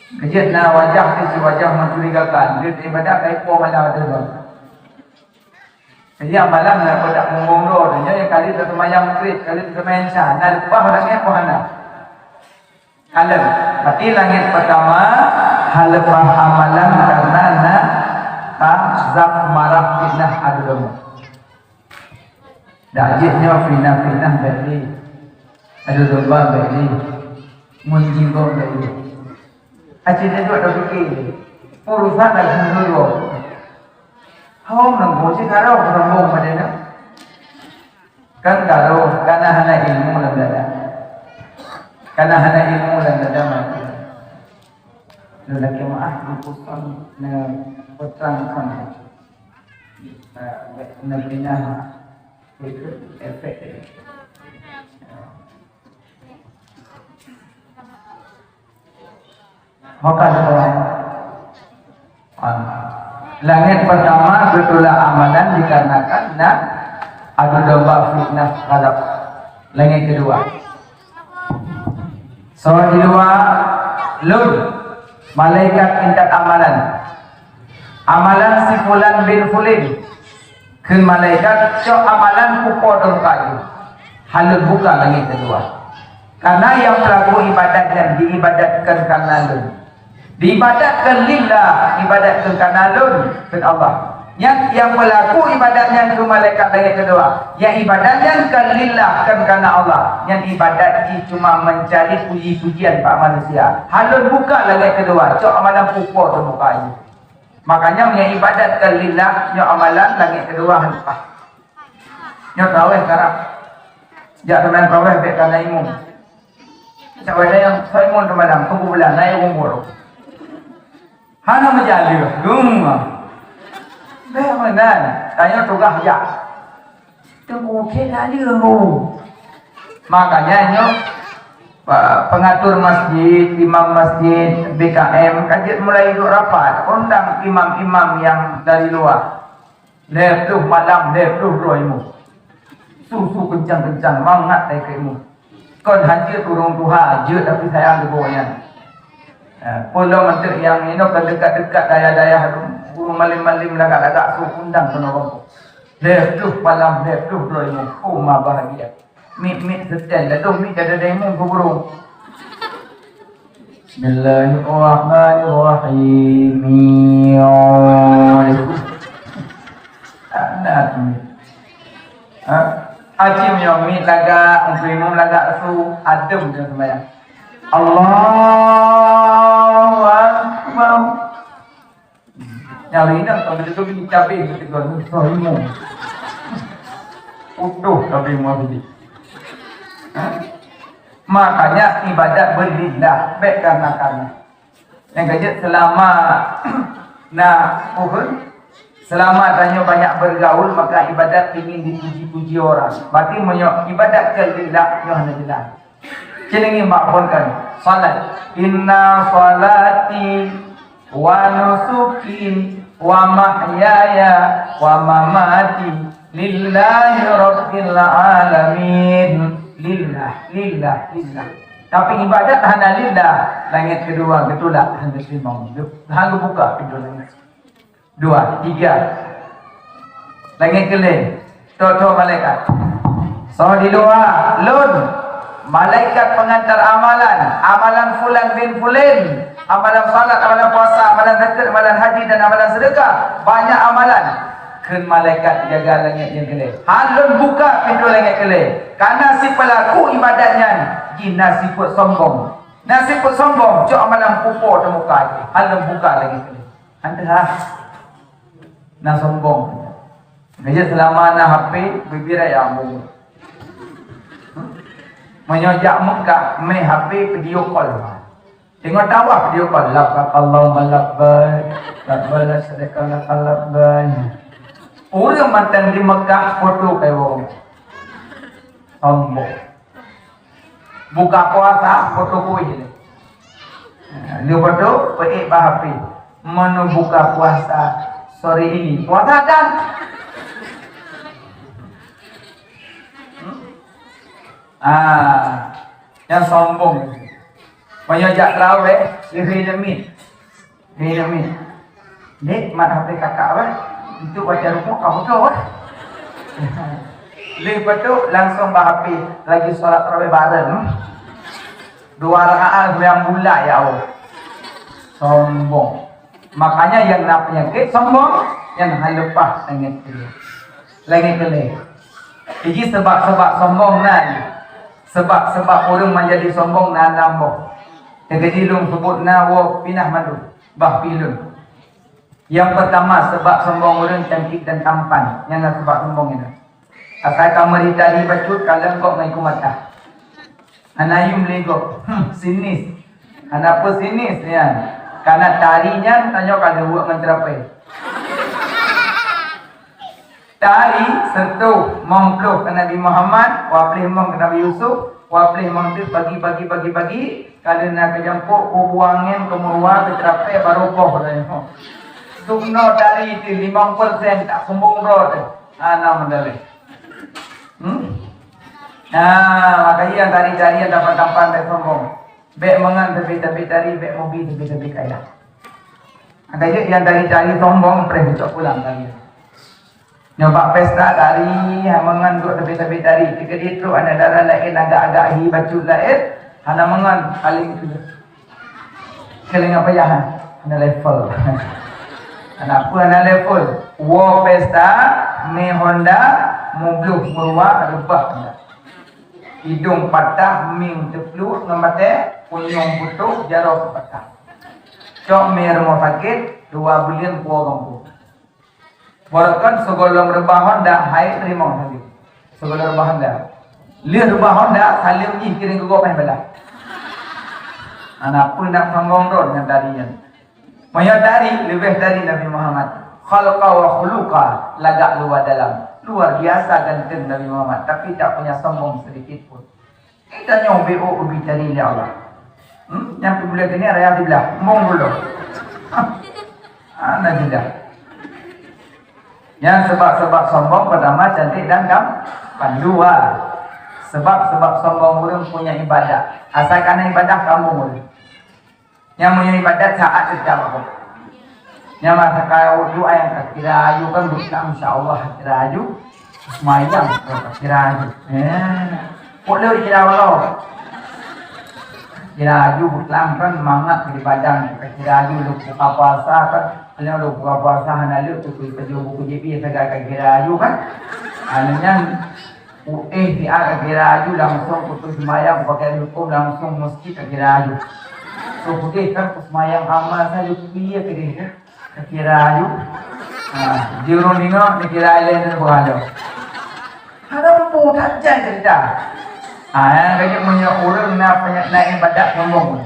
Kejut na wajah si wajah mencurigakan. Dia ibadah kayak po malam ada tu. Jadi amalan nak pada mengumroh. Dia yang kali tersemayam krit, kali tersemayam sah. Nak lupa orangnya apa hendak? Alam. Tapi langit pertama halapah amalan karena nak zak marah fitnah adu domba. Dajitnya fitnah beli. Adu domba beli. Munjinggo beli. Asyik itu ada fikir urusan dari dulu. Hau nanggo si karo nanggo madena. Kan karo karena hana ilmu lembaga. Karena hana ilmu lembaga mati. Lelaki maaf dipusan na petrang kan. Nabina itu efek. Maka langit pertama betullah amalan dikarenakan nak adu domba fitnah terhadap langit kedua. So di luar lun malaikat minta amalan si fulan bin fulin ke malaikat cok amalan pukul dongkai halun buka langit kedua. Karena yang pelaku ibadat yang diibadatkan karena lun. Diibadatkan lillah, ibadatkan karena lun, kepada Allah. yang pelaku ibadahnya ke malaikat langit kedua, yang ibadahnya kalillah kan karena Allah, yang ibadat ini cuma mencari puji-pujian pak manusia. Halun buka langit kedua, cok amalan pupuk tu buka ini. Makanya yang ibadat kalillah, yang amalan langit kedua hantar. Yang traweh sekarang, jak teman traweh baik karena imum. Cak wala yang saimun teman tunggu bulan naik umur. Hana menjadi, gumma. Benar, tanya tugas ya. Tunggu kena dia tu. Makanya pengatur masjid, imam masjid, BKM, kajian mulai duduk rapat, undang imam-imam yang dari luar. Lepas malam, lepas roimu. Susu kencang-kencang, mangat dari kemu. Kon haji turun Tuhan, je tapi sayang dibawanya. Pulau menteri yang ini kan dekat-dekat daya-daya tu. Guru malim-malim lagak-lagak suruh undang ke orang. Lepas malam, lepas roimu. Oh, mah bahagia. Mit setel dah tu, mit ada demo ke guru. Bismillahirrahmanirrahim. Anak mit. Hakim yang mit lagak, umum lagak su adem dia sembahyang. Allahu Akbar. Nyari nak kalau itu bini cabai ketika tu sohimu. Utuh cabai muabili. Makanya ibadat berillah baik karena yang kajat selama nak pohon selama tanya banyak bergaul maka ibadat ingin dipuji-puji orang. Berarti ibadat kelillah yohanillah. Jadi ini makhlukkan salat. Inna salati wa nusuki wa mahyaya wa mamati lillahi rabbil alamin. Lillah. Tapi ibadat hanya lillah. Langit kedua getulak hanya limau. Hanya buka pintu langit. 2, 3. Langit kelih. Tuh malaikat. So di luar lun. Malaikat pengantar amalan fulan bin fulin, amalan salat, amalan puasa, amalan zakat, amalan haji dan amalan sedekah. Banyak amalan. Kan malaikat jaga langit yang kelih. Halun buka pintu langit kelih. Karena si pelaku ibadatnya jina sifat sombong. Nasifat sombong, cok amalan pupuk di muka. Halun buka langit kelih. Anda na sombong. Jadi selama na HP bibir yang ambung. Menyojak Mekah, main HP video call. Tengok tawaf video call. Labbaik Allahumma labbaik. Labbaik sadaqallah labbaik. Orang mantan di Mekah foto kayak orang. Sombong. Buka puasa foto kuih. Dia foto peik HP. Mana buka puasa sore ini. Puasa dan yang sombong. Menyojak terawih, diri jamin. Dek, mat HP kakak apa? Itu baca rukuk kamu tu apa? Lepas tu langsung HP lagi solat terawih bareng. 2 rakaat yang mulai ya Allah. Sombong. Makanya yang nak penyakit sombong, yang lepas langit kelih. Jadi sebab-sebab sombong nanti. Sebab orang menjadi sombong na nambah. Jadi lung sebut na wa pinah madu bah pilun. Yang pertama sebab sombong orang cantik dan tampan. Yang sebab sombong itu. Asal kamu ditari bacut kalau kau main kumata. Anayum lego. Sinis. Kenapa sinis ya? Karena tarinya tanya kalau buat mencapai. Tari sentuh mongkluh ke Nabi Muhammad, wapelih mong ke Nabi Yusuf, wapelih mong tu bagi. Kalau nak kejampuk, buangin ke murwa, ke terapai, baru koh. Sumno tari itu 5% tak kumpung roh. Nama mendalih. Makanya yang tari-tari yang dapat tampan dan sombong. Bek mengan tapi tari, bek mobil tapi kaya. Makanya yang tari-tari sombong, pernah bucok pulang kalian. Nyoba pesta tari, mengan duk tapi tari. Jika dia tu ada darah lain agak-agak bacut lain, hana mengan paling keling apa ya? Hana level. Kenapa anak level? War pesta, me Honda, mobil merua, rebah anda. Hidung patah, ming teplu, ngamate, punyong putuk, jarok patah. Cok me rumah sakit, 2 bulan puang pun. Walaupun segolong rebah Honda, hai terima lagi. Segolong rebah Honda. Lihat rebah Honda, salim ni kirim ke gua main belah. Anak pun nak sambung tu dengan tadinya. Menyadari lebih dari Nabi Muhammad. Khalqa wa khuluqa, lagak luar dalam. Luar biasa ganteng Nabi Muhammad, tapi tak punya sombong sedikit pun. Kita nyobe ubi cari oleh Allah. Yang boleh kini raya di belah, mong dulu. Anak tidak. Yang sebab-sebab sombong pertama cantik dan dua. Sebab-sebab sombong orang punya ibadah. Asalkan ibadah kamu boleh. Yang punya ibadat saat sejauh. Yang masa kau doa yang kira ayu kan bukan insyaAllah kira ayu. Semayang kira ayu. Boleh kira Allah. Kira ayu bukan kan semangat di badan. Kira ayu lu buka puasa kan. Kalau lu buka puasa hanalu tu kerja buku JP segala kira ayu kan. Hanya dia kira ayu langsung putus semayang pakai hukum langsung masjid kira ayu. So putih kan semayang amal saya dia kira ayu. Di rumah ni kira ayu dan berada. Ada pun tak cerita. Kaya punya orang nak ibadat sombong.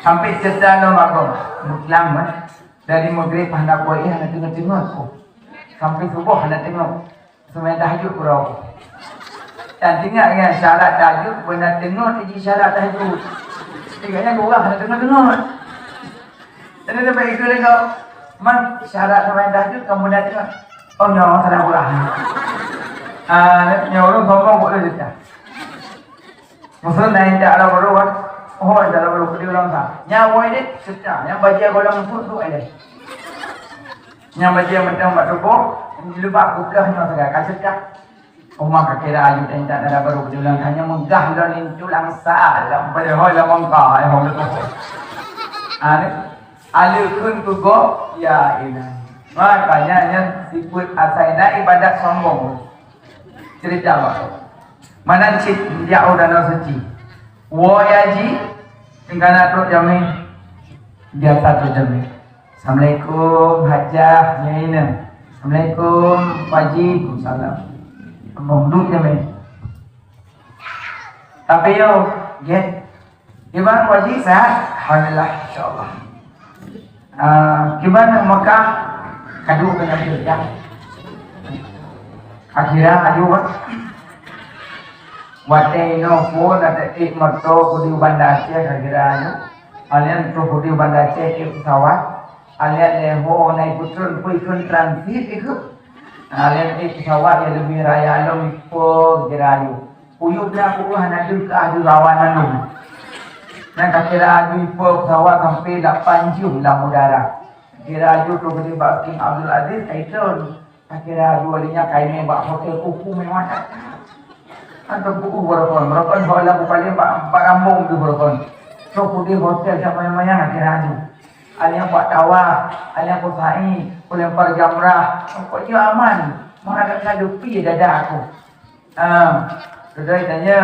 Sampai cerita lo magom muklam dari maghrib hendak buat hendak tengok aku. Sampai subuh hendak tengok. Semua tahajud kurau. Dan tengok kan syarat tahajud benar tengok jadi syarat tahajud. Tinggalnya kurang hendak tengok. Dan ada baik itu lagi. Man syarat semua tahajud kamu dah tengok. Oh nyawa salah kurang. Nyawa orang sombong boleh cerita. Musuh naik tak ada beruat. Oh dalam beruat dia ulang sah. Nyawa ini cerita. Yang baca golong musuh tu ada. Yang baca macam batu bok. Lupa aku belah nyawa segala kasut dah. Umar kira ayu dan tak ada baru berulang hanya megah dan tulang salam pada hal mangka yang hol tu. Alukun tugo ya ilahi. Makanya yang disebut asaina ibadat sombong. Cerita apa? Mana cik jauh dan suci. Wo yaji tinggal nak jami. Dia satu jami. Assalamualaikum hajah nyaina. Assalamualaikum wajib salam. Mengduk jami. Tapi yo get. Gimana wajib sah? Alhamdulillah insyaallah. Gimana Mekah? Kadu kena dia. Akhirnya aju kan. Wate no phone ada moto kudi bandar Aceh akhirnya. Alian tu kudi bandar Aceh ke pesawat. Alian leho naik putrun puikun transit itu. Alian pesawat yang lebih raya long ipo gerayu. Puyuknya aku hanadul ke adu rawanan lu. Dan kira adu ipo pesawat sampai 8 jam dalam udara. Kira adu tu kudi King Abdul Aziz itu. Kira adu alinya kainnya bak hotel kuku memang tak. Antum buku berapun, berapun hola bupali pak rambung tu berapun. So kudi hotel siapa yang mayang kira adu. Alian buat tawaf, alian pusai, lempar jamrah. Pokoknya aman. Menghadap ngadupi dada aku. Sudah tanya,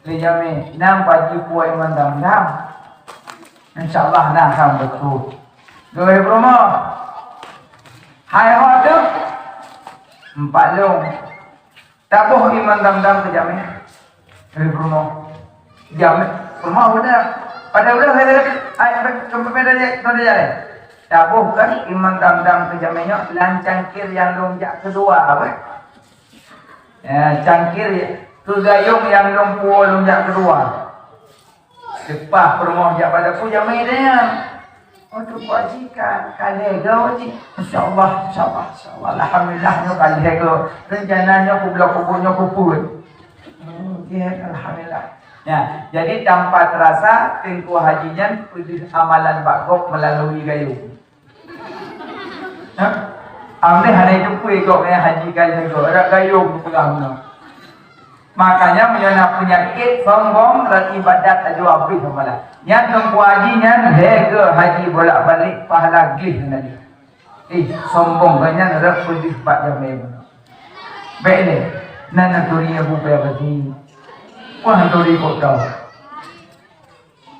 lijami, nam pagi puai mandam-dam. InsyaAllah nak akan betul. Dua promo. Hai hotel. 4 long. Tabuh iman dam-dam ke jamin. Dua promo. Jamin. Promo udah. Pada udah saya kembali dari tabuh kan iman dam-dam ke jaminnya. Dan cangkir yang lonjak kedua apa? Cangkir tu gayung yang lumpuh lonjak kedua. Sepah promo jak pada ku jamin dia. Untuk wajikan kali kau ni, insyaallah, alhamdulillah nyo kali kau. Rencananya kubur kubur. Alhamdulillah. Ya, jadi tanpa terasa tengku hajinya amalan bakok melalui gayung. Amne hari itu pun ikut haji kali kau, ada gayung pegang. Makanya menyana penyakit sombong dan ibadat tak jauh habis samalah. Yang tengku hajinya lega haji bolak-balik pahala glih tadi. sombong banyak ada pulih pak jamai. Baiklah, nana turi aku berarti. Wah turi kau tahu.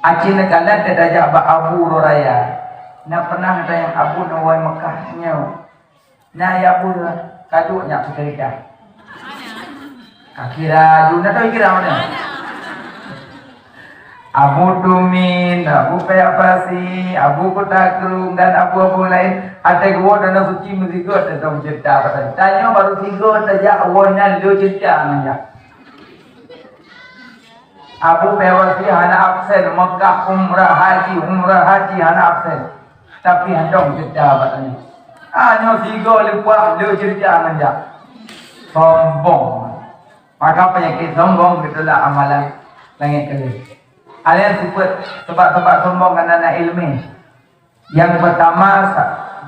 Acin kalan tidak jawab Abu Raya. Nak pernah ada yang Abu Nawai Mekahnya. Nah ya Abu kaduknya pekerja. Kira Juna tahu kira mana? Abu Tumin, Abu Payapasi, Abu Kotakrung dan Abu lain. Ada gua dan suci muzikot atau cerita apa? Tanya baru tiga saja awalnya lu cerita aja. Abu Payapasi hana absen Mekah umrah haji hana absen. Tapi handong cerita apa tadi? Hanya tiga lupa lu cerita aja. Sombong. Maka penyakit sombong itulah amalan langit kali. Alian sebab sombong karena ilmu. Yang pertama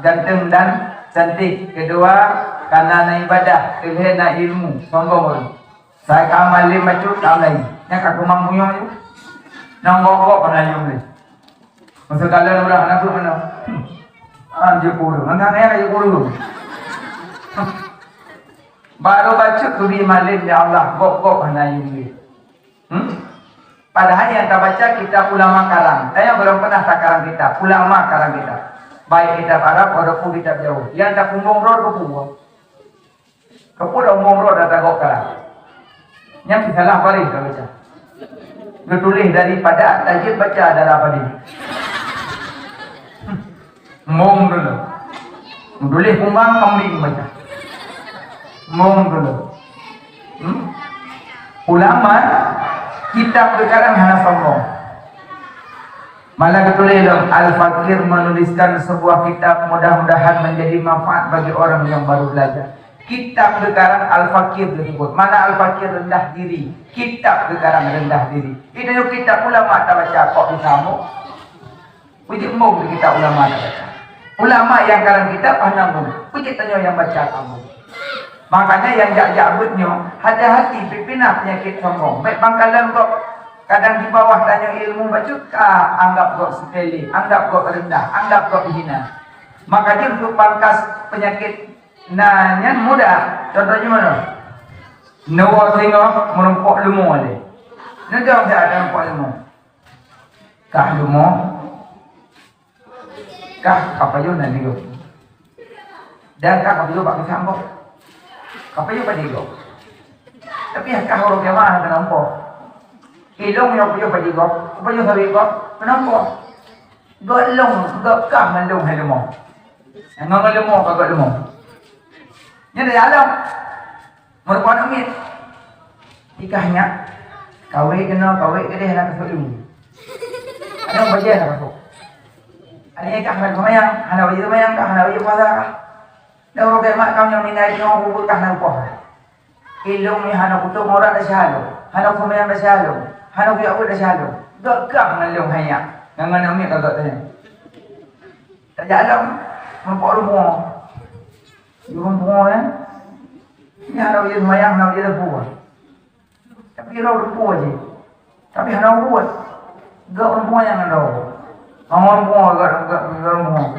ganteng dan cantik. Kedua karena ibadah. Ketiga ilmu. Sombong. Saya amal 5 juta lagi. Yang aku mampunya itu. Nang gogok pernah yung. Masa kalian udah anak tu mana? Anjir puluh. Nanti aja puluh. Baru baca tu di malim ya Allah. Gogok pernah yung. Padahal yang kita baca kitab ulama karang. Saya belum pernah tak karang kitab. Ulama karang kitab. Baik kitab Arab ataupun kitab jauh. Yang tak kumbung roh kepuh. Kepuh dah kumbung roh dah tak gok karang. Yang salah balik kita baca. Dia tulis daripada tajib baca adalah apa dia? Mong dulu. Tulis kumbang kambing baca. Mong dulu. Ulama kitab sekarang hanya sombong. Malah ketulis Al-Fakir menuliskan sebuah kitab mudah-mudahan menjadi manfaat bagi orang yang baru belajar. Kitab sekarang Al-Fakir disebut. Mana Al-Fakir rendah diri. Kitab sekarang rendah diri. Itu kitab ulama tak baca kok disamuk. Puji mau di kitab ulama tak baca. Ulama yang karang kitab hanya mau. Puji tanya yang baca kamu. Makanya yang jak-jakbutnya hati-hati pipinah penyakit sombong. Baik bangkalan kok kadang di bawah tanya ilmu baca anggap kok sepele, anggap kok rendah, anggap kok hina. Makanya untuk pangkas penyakit nanya mudah. Contohnya mana? Nawa tengok menumpuk lumu ada. Nanti orang tak ada menumpuk lumu. Kah lumu? Kah apa yun nanti go? Dan kah apa yun pakai sambok? Kapayo pa digo. Tapi kahorog yang mana kenampo. Ilong yung payo pa digo. Kapayo sabi ko, kenampo. Golong, gakah mandong halo mo. Ang ngalo mo, kagalo mo. Yan ay alam. Merupakan umit. Ikahnya, kawai kena deh nak kesulitan. Ano baca nak masuk. Ano ikah nak kumayang, hana baca kumayang kah, hana baca puasa kah. Daw kay mak kau yang ninay yung hubutah ng po. Ilong ni hanap ko mora na siyalo. Hanap ko mayang na siyalo. Hanap ko ako na siyalo. Gagak ng liyong haya. Nga umi kagak tayo. Tadya alam, maporo mo. Yung mo yan. Hindi hanap yung mayang, hanap yung buwa. Tapi raw yung buwa di. Tapi hanap buwa. Gawin mo yan daw. Ang mo, gawin mo.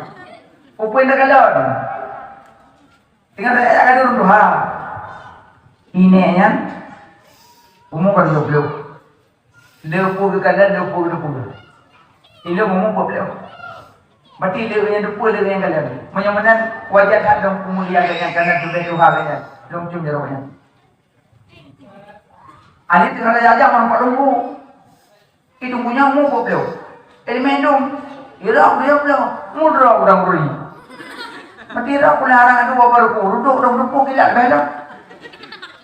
Upoy na galon. Tinggal saya akan dulu ini yang umum kan dua puluh kali ini umum boleh. Berarti dia yang 20 yang kalian. Menyamakan wajah tak dong kemuliaan yang karena sudah Tuhannya. Dong cuma rohnya. Ani tinggal aja mampu dulu. Itu punya umum boleh. Elemen irak dia boleh. Mudra orang beri. Matira ko larang ito babaru ko rudok gila bela.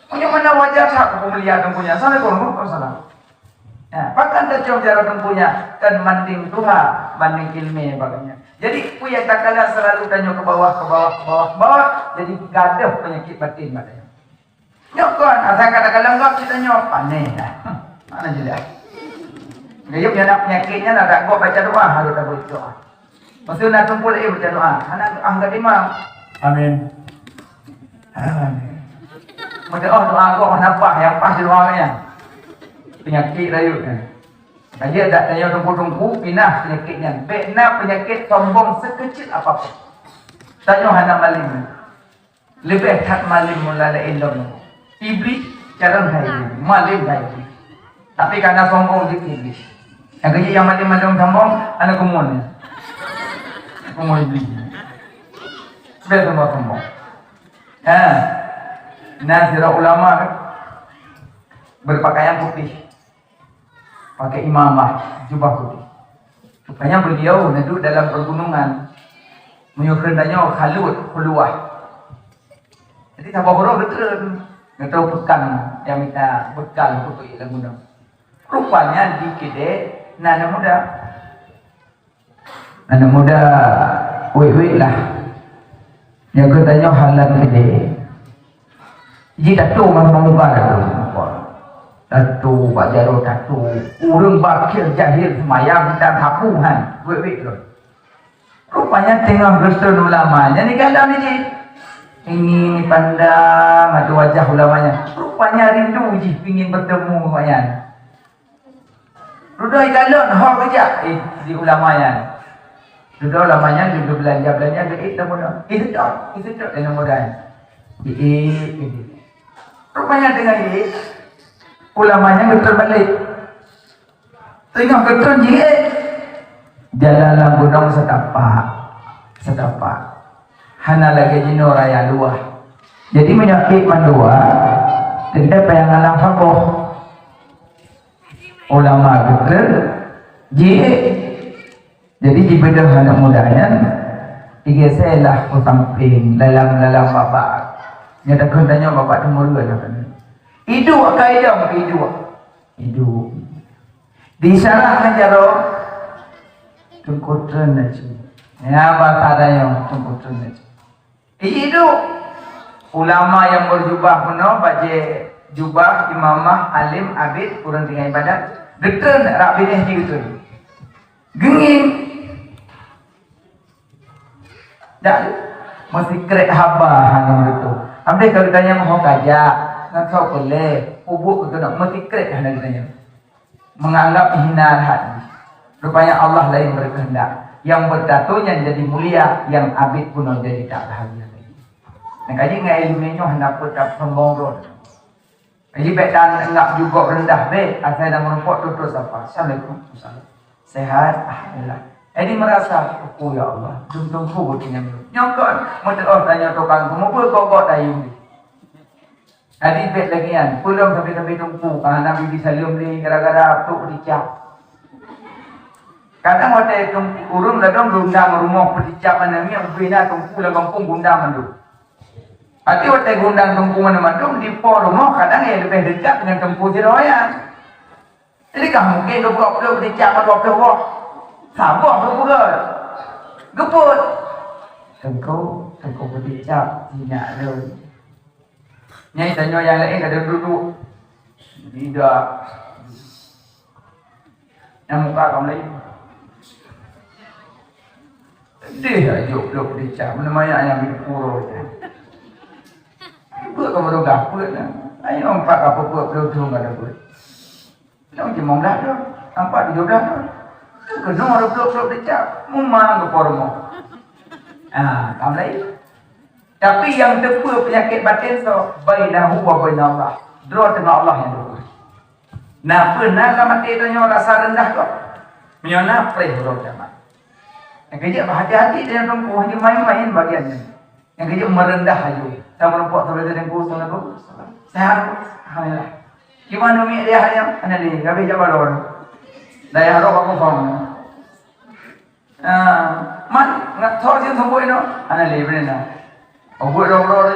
Punya mana wajar sa ko pumilihan punya. Sana ko mo salah. Ya, bahkan terjauh jarak punya kan manding Tuhan, manding ilmu bagainya. Jadi punya takala selalu tanya ke bawah. Jadi gaduh penyakit batin madanya. Nyokon, asal kata-kata enggak kita nyok panen. Mana jelas. Gayung yang nak penyakitnya nak gua baca doa harus tak baca doa. Maksudnya nak tumpul baca doa. Anak angkat imam. Amin. Amin. Macam doa gua nampak yang pas doanya. Penyakit rayu kan. Dia tak tanya tunggu pindah penyakitnya. Bina penyakit sombong sekecil apapun. Tanya anak malim. Lebih tak malim mulai ilmu. Iblis cara baik, malim baik. Tapi karena sombong dia iblis. Yang kerja yang malim sombong, anak kemun. Kemun iblis. Sudah semua sombong. Nazirah ulama kan berpakaian putih, pakai imamah, jubah putih. Rupanya beliau duduk dalam pergunungan, menyukrendanya khalut, khuluwah. Jadi sahabat orang betul bekal yang minta bekal untuk ilang gunung. Rupanya di kedai nana muda, wih lah. Yang katanya halal kedai. Jadi tattoo memang muka tattoo, Pak Jaro tattoo. Urang bakir jahil semayang dan hapuhan. Wait loh. Rupanya tengah Kristen ulamanya ni kalau ni ingin pandang atau wajah ulamanya. Rupanya rindu je ingin bertemu rupanya. Rudai galon hok kerja di ulamanya. Sudah ulamanya juga belanja duit dah mudah. Itu tak dengan mudah. Rupanya dengan ini ulamanya betul balik. Tengok betul je. Jalan gunung setapak. Hana lagi jino raya luah. Jadi menyakit mandua. Tidak payah ngalang fakoh. Ulama betul je. Jadi dibedah anak mudanya. Digeselah utamping lalang bapak. Nyata kentanya bapak umur dua kan. Itu kaidah hidup. Di sana ngajaro tungkutran aja. Ya bahasa yang tungkutran aja. Itu ulama yang berjubah penuh baca jubah imamah alim abid kurang tinggal ibadat. Betul rapi ni gitu. Genging. Dah masih kerek haba hang itu. Ambil kalau tanya mau kajak, nak kau boleh, ubuk itu nak mesti kerek hang tanya. Menganggap hina hati. Rupanya Allah lain berkehendak. Yang bertatunya jadi mulia, yang abid pun jadi tak bahagia lagi. Nak kaji ngai ilmunya hendak pun tak sombong roh. Kaji bedan enggak juga rendah be, asal dah merumput tutur sapa. Assalamualaikum. Sehat, alhamdulillah. Ini merasa, oh ya Allah, tunggu butinya belum. Nyokot, mau tanya tukang, kemukul kok tayung ni. Adik bet lagi kan, pulang sampai tunggu, Nabi bisa lium ni gara-gara tu dicap. Kadang waktu urung ladang gundang rumah dicap mana ni, yang bina tunggu lah kampung gundang mandu. Hati waktu gundang tunggu mana mandu, di por rumah kadang ya lebih dekat dengan tunggu siroyan. Jadi kamu mungkin dua puluh dicap atau dua sabar berbual. Geput. Tengkau berdicap tidak ada. Nyai tanya yang lain ada duduk. Tidak. Yang muka kamu lain. Dia ajuk belum berdicap. Namanya yang berpura. Buat kamu dong dapet lah. Ayo empat apa-apa belum ada buat. Yang cuma dah tu. Nampak dia dah tu. Kedua orang peluk dicap, memang ke pormo. Kamu lain. Tapi yang tepu penyakit batin so, bainahu wa bain Allah. Draw dengan Allah yang dulu. Nah, pernah lah mati tanya rasa rendah kok. Menyona preh roh jamaah. Yang kerja berhati-hati dengan perempuan, hanya main-main bagiannya. Yang kerja merendah aja. Sama perempuan sampai dengan kurus sama aku. Sehat, alhamdulillah. Gimana mi dia hanya ana ni, gabi jawab lor. Daya harap aku faham. Man, nak tahu je semua ini, ana lebar na. Obor lor.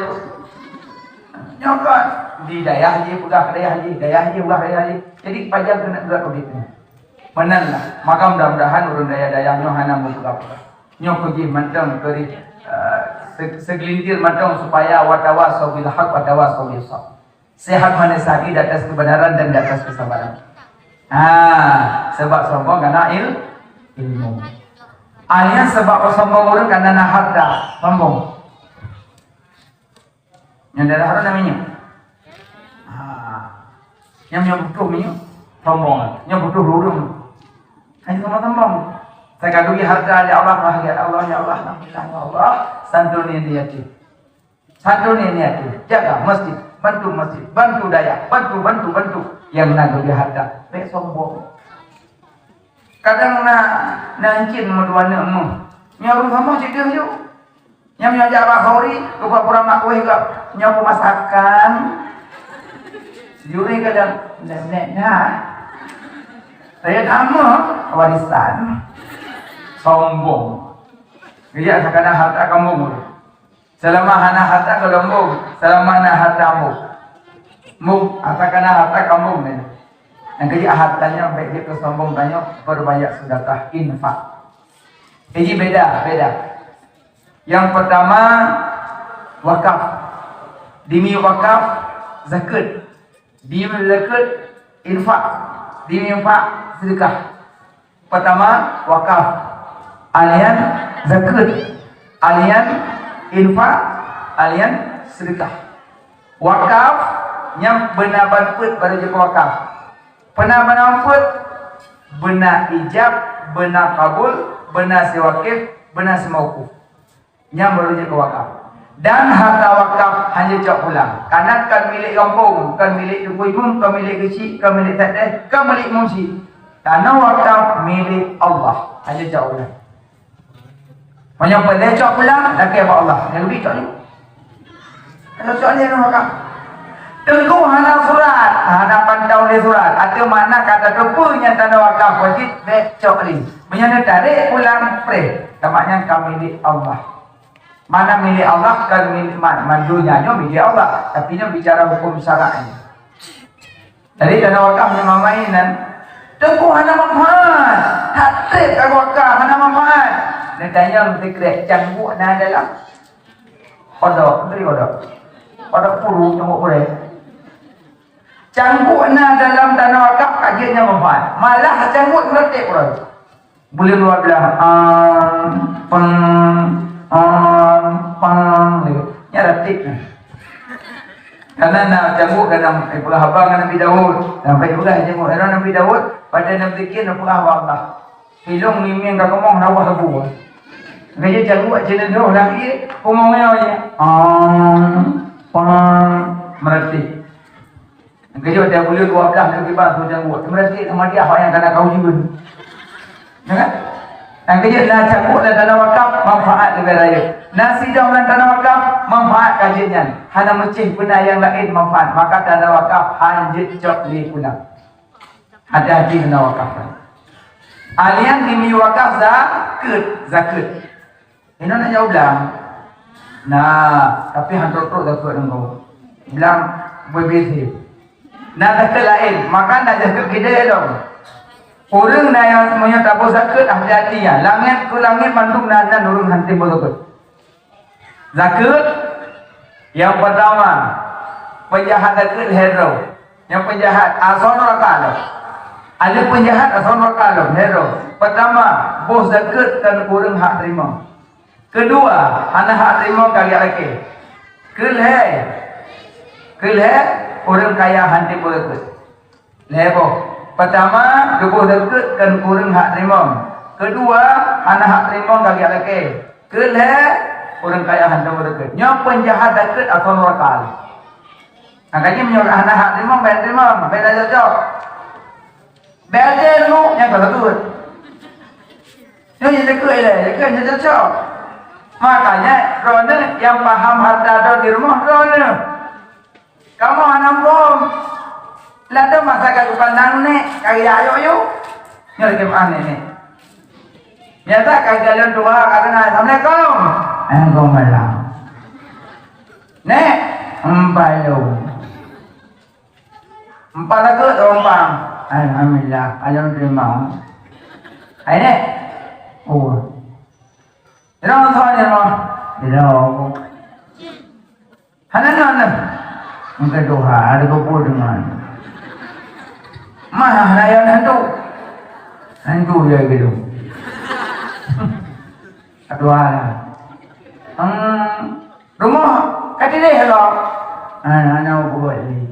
Nyokot di daya je buka daya je buka daya je. Jadi pajak kena buat begitu. Menan lah. Maka mudah-mudahan urun daya-daya nyohana buka. Nyok pergi mantang beri segelintir mantang supaya watawas bil haq watawas bil sabr. Sehat manisagi di atas kebenaran dan di atas kesabaran. Sebab sombong karena ilmu. Alias sebab sombong orang karena naharda, sombong. Yang darah namanya. Yang butuh ni sombong. Yang butuh lurung. Hanya sama sombong. Saya kandungi harta ya Allah, bahagia Allah ya Allah, alhamdulillah ya Allah, santuni niati. Santuni niati. Jaga masjid, bantu daya, bantu yang nak bagi harta. Baik sombong. Kadang nak nancin muduana mu. Nyaru kamu cedeh yo. Nyam nyajak Pak Khori, lupa pura mak kuih ke nyapu masakan. Juri kadang nenek saya kamu warisan sombong. Dia akan harta kamu. Selama hana harta kamu, selama hana hartamu. Mu akan harta kamu nih. Yang kerja hartanya baik itu sombong banyak berbanyak sedekah infak. Ini beda. Yang pertama wakaf. Demi wakaf zakat. Demi zakat infak. Demi infak sedekah. Pertama wakaf. Alian zakat. Alian infak. Alian sedekah. Wakaf yang benar banput pada jika wakaf. Benar banput, benar ijab, benar kabul, benar sewakif, benar semauku. Yang baru jika wakaf. Dan harta wakaf hanya cak pulang. Karena kan milik kampung, kan milik ibu-ibu, kan milik kecil, kan milik tak kan milik musyi. Karena wakaf milik Allah, hanya cak pulang. Banyak pada cak pulang, dah kaya Allah. Yang lebih cak ni. Kalau cak ni wakaf. Tengku hana surat, hana pantau le surat. Atau mana kata kepunya tanda wakaf wajib becok ni. Menyana tarik pulang pre. Tamaknya kami milik Allah. Mana milik Allah kan milik mandunya milik Allah. Tapi dia bicara hukum syara'nya. Jadi dana wakaf ni mainan. Tengku hana manfaat. Hatib kan wakaf hana manfaat. Dia tanya mesti kerek cangguk na dalam. Odok, beri odok. Odok puru cangguk boleh. Cangguknya dalam tanah wakaf kajiannya manfaat. Malah canggut meletik orang. Boleh luar belah nya retik. Karena nak canggut dalam pula habang Nabi Daud. Sampai juga canggut dalam Nabi Daud pada Nabi Kin pula Allah. Hilung miming ka komong rawah lebu. Gaya canggut channel doh lagi komongnya meletik. Kerja dia boleh 12 lebih bang tu janggut. Mereka sama dia apa yang kena kau juga. Jangan. Yang kerja nak janggut dan tanah wakaf manfaat lebih raya. Nasi jam dan tanah wakaf manfaat kajiannya. Hana mecih benda yang lain manfaat. Maka tanah wakaf hanjit cok li pulang. Hati-hati tanah wakaf. Alian demi wakaf zakat. Ini nak jawab bilang. Nah, tapi hantar zakat engkau. Bilang berbeza. Nak zakat lain, maka nak zakat kita dong. Orang nak yang semuanya tabur zakat hati-hati ya. Langit ke langit mandung nak nurun hanti zakat. Zakat yang pertama penjahat zakat hero. Yang penjahat asal rakalo. Ada penjahat asal rakalo hero. Pertama bos zakat kan kurang hak terima. Kedua anak hak terima kagak lagi. Keleh orang kaya hanti berikut. Lebo. Pertama, dubuh dekat kan kurang hak terima. Kedua, anak hak terima kagak lagi. Keleh orang kaya hanti berikut. Yang penjahat dekat atau lokal. Makanya menyuruh anak hak terima, beda cocok. Beda lu yang kalau tu. Yang dekat yang cocok. Makanya, Rona yang paham harta di rumah Rona. Kamu anak bom. Lalu masa kau pandang ni, kaya ayo yo. Nyari kemana ni? Nyata kaya jalan dua, kata Assalamualaikum. Engkau malam. Nek, empalo. Empalaku tombang. Alhamdulillah, alhamdulillah. Hai nek. Oh. Jangan tahu ni mah. Tidak. Hana. Mungkin doa ada kumpul dengan mana yang hantu dia gitu. Doa. Rumah kati deh lo. Anak buat ni.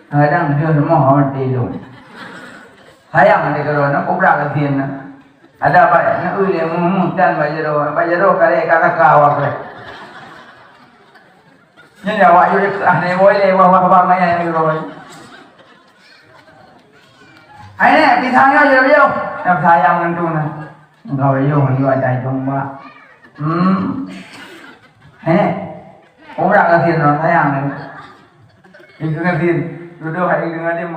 Kadang dia rumah orang tidur. Sayang ada kalau nak kubrak kasihan. Ada apa ya? Nak uli mumutan bajaro kare kata kawak le. Nya awak yo ane boleh wa maya ni roi. Ai ne pi thang yo yo. Nam sayang nang tu na. Engkau yo yo ajai dong ba. Orang kasih orang sayang ni. Itu kasih. Duduk hari dengan dia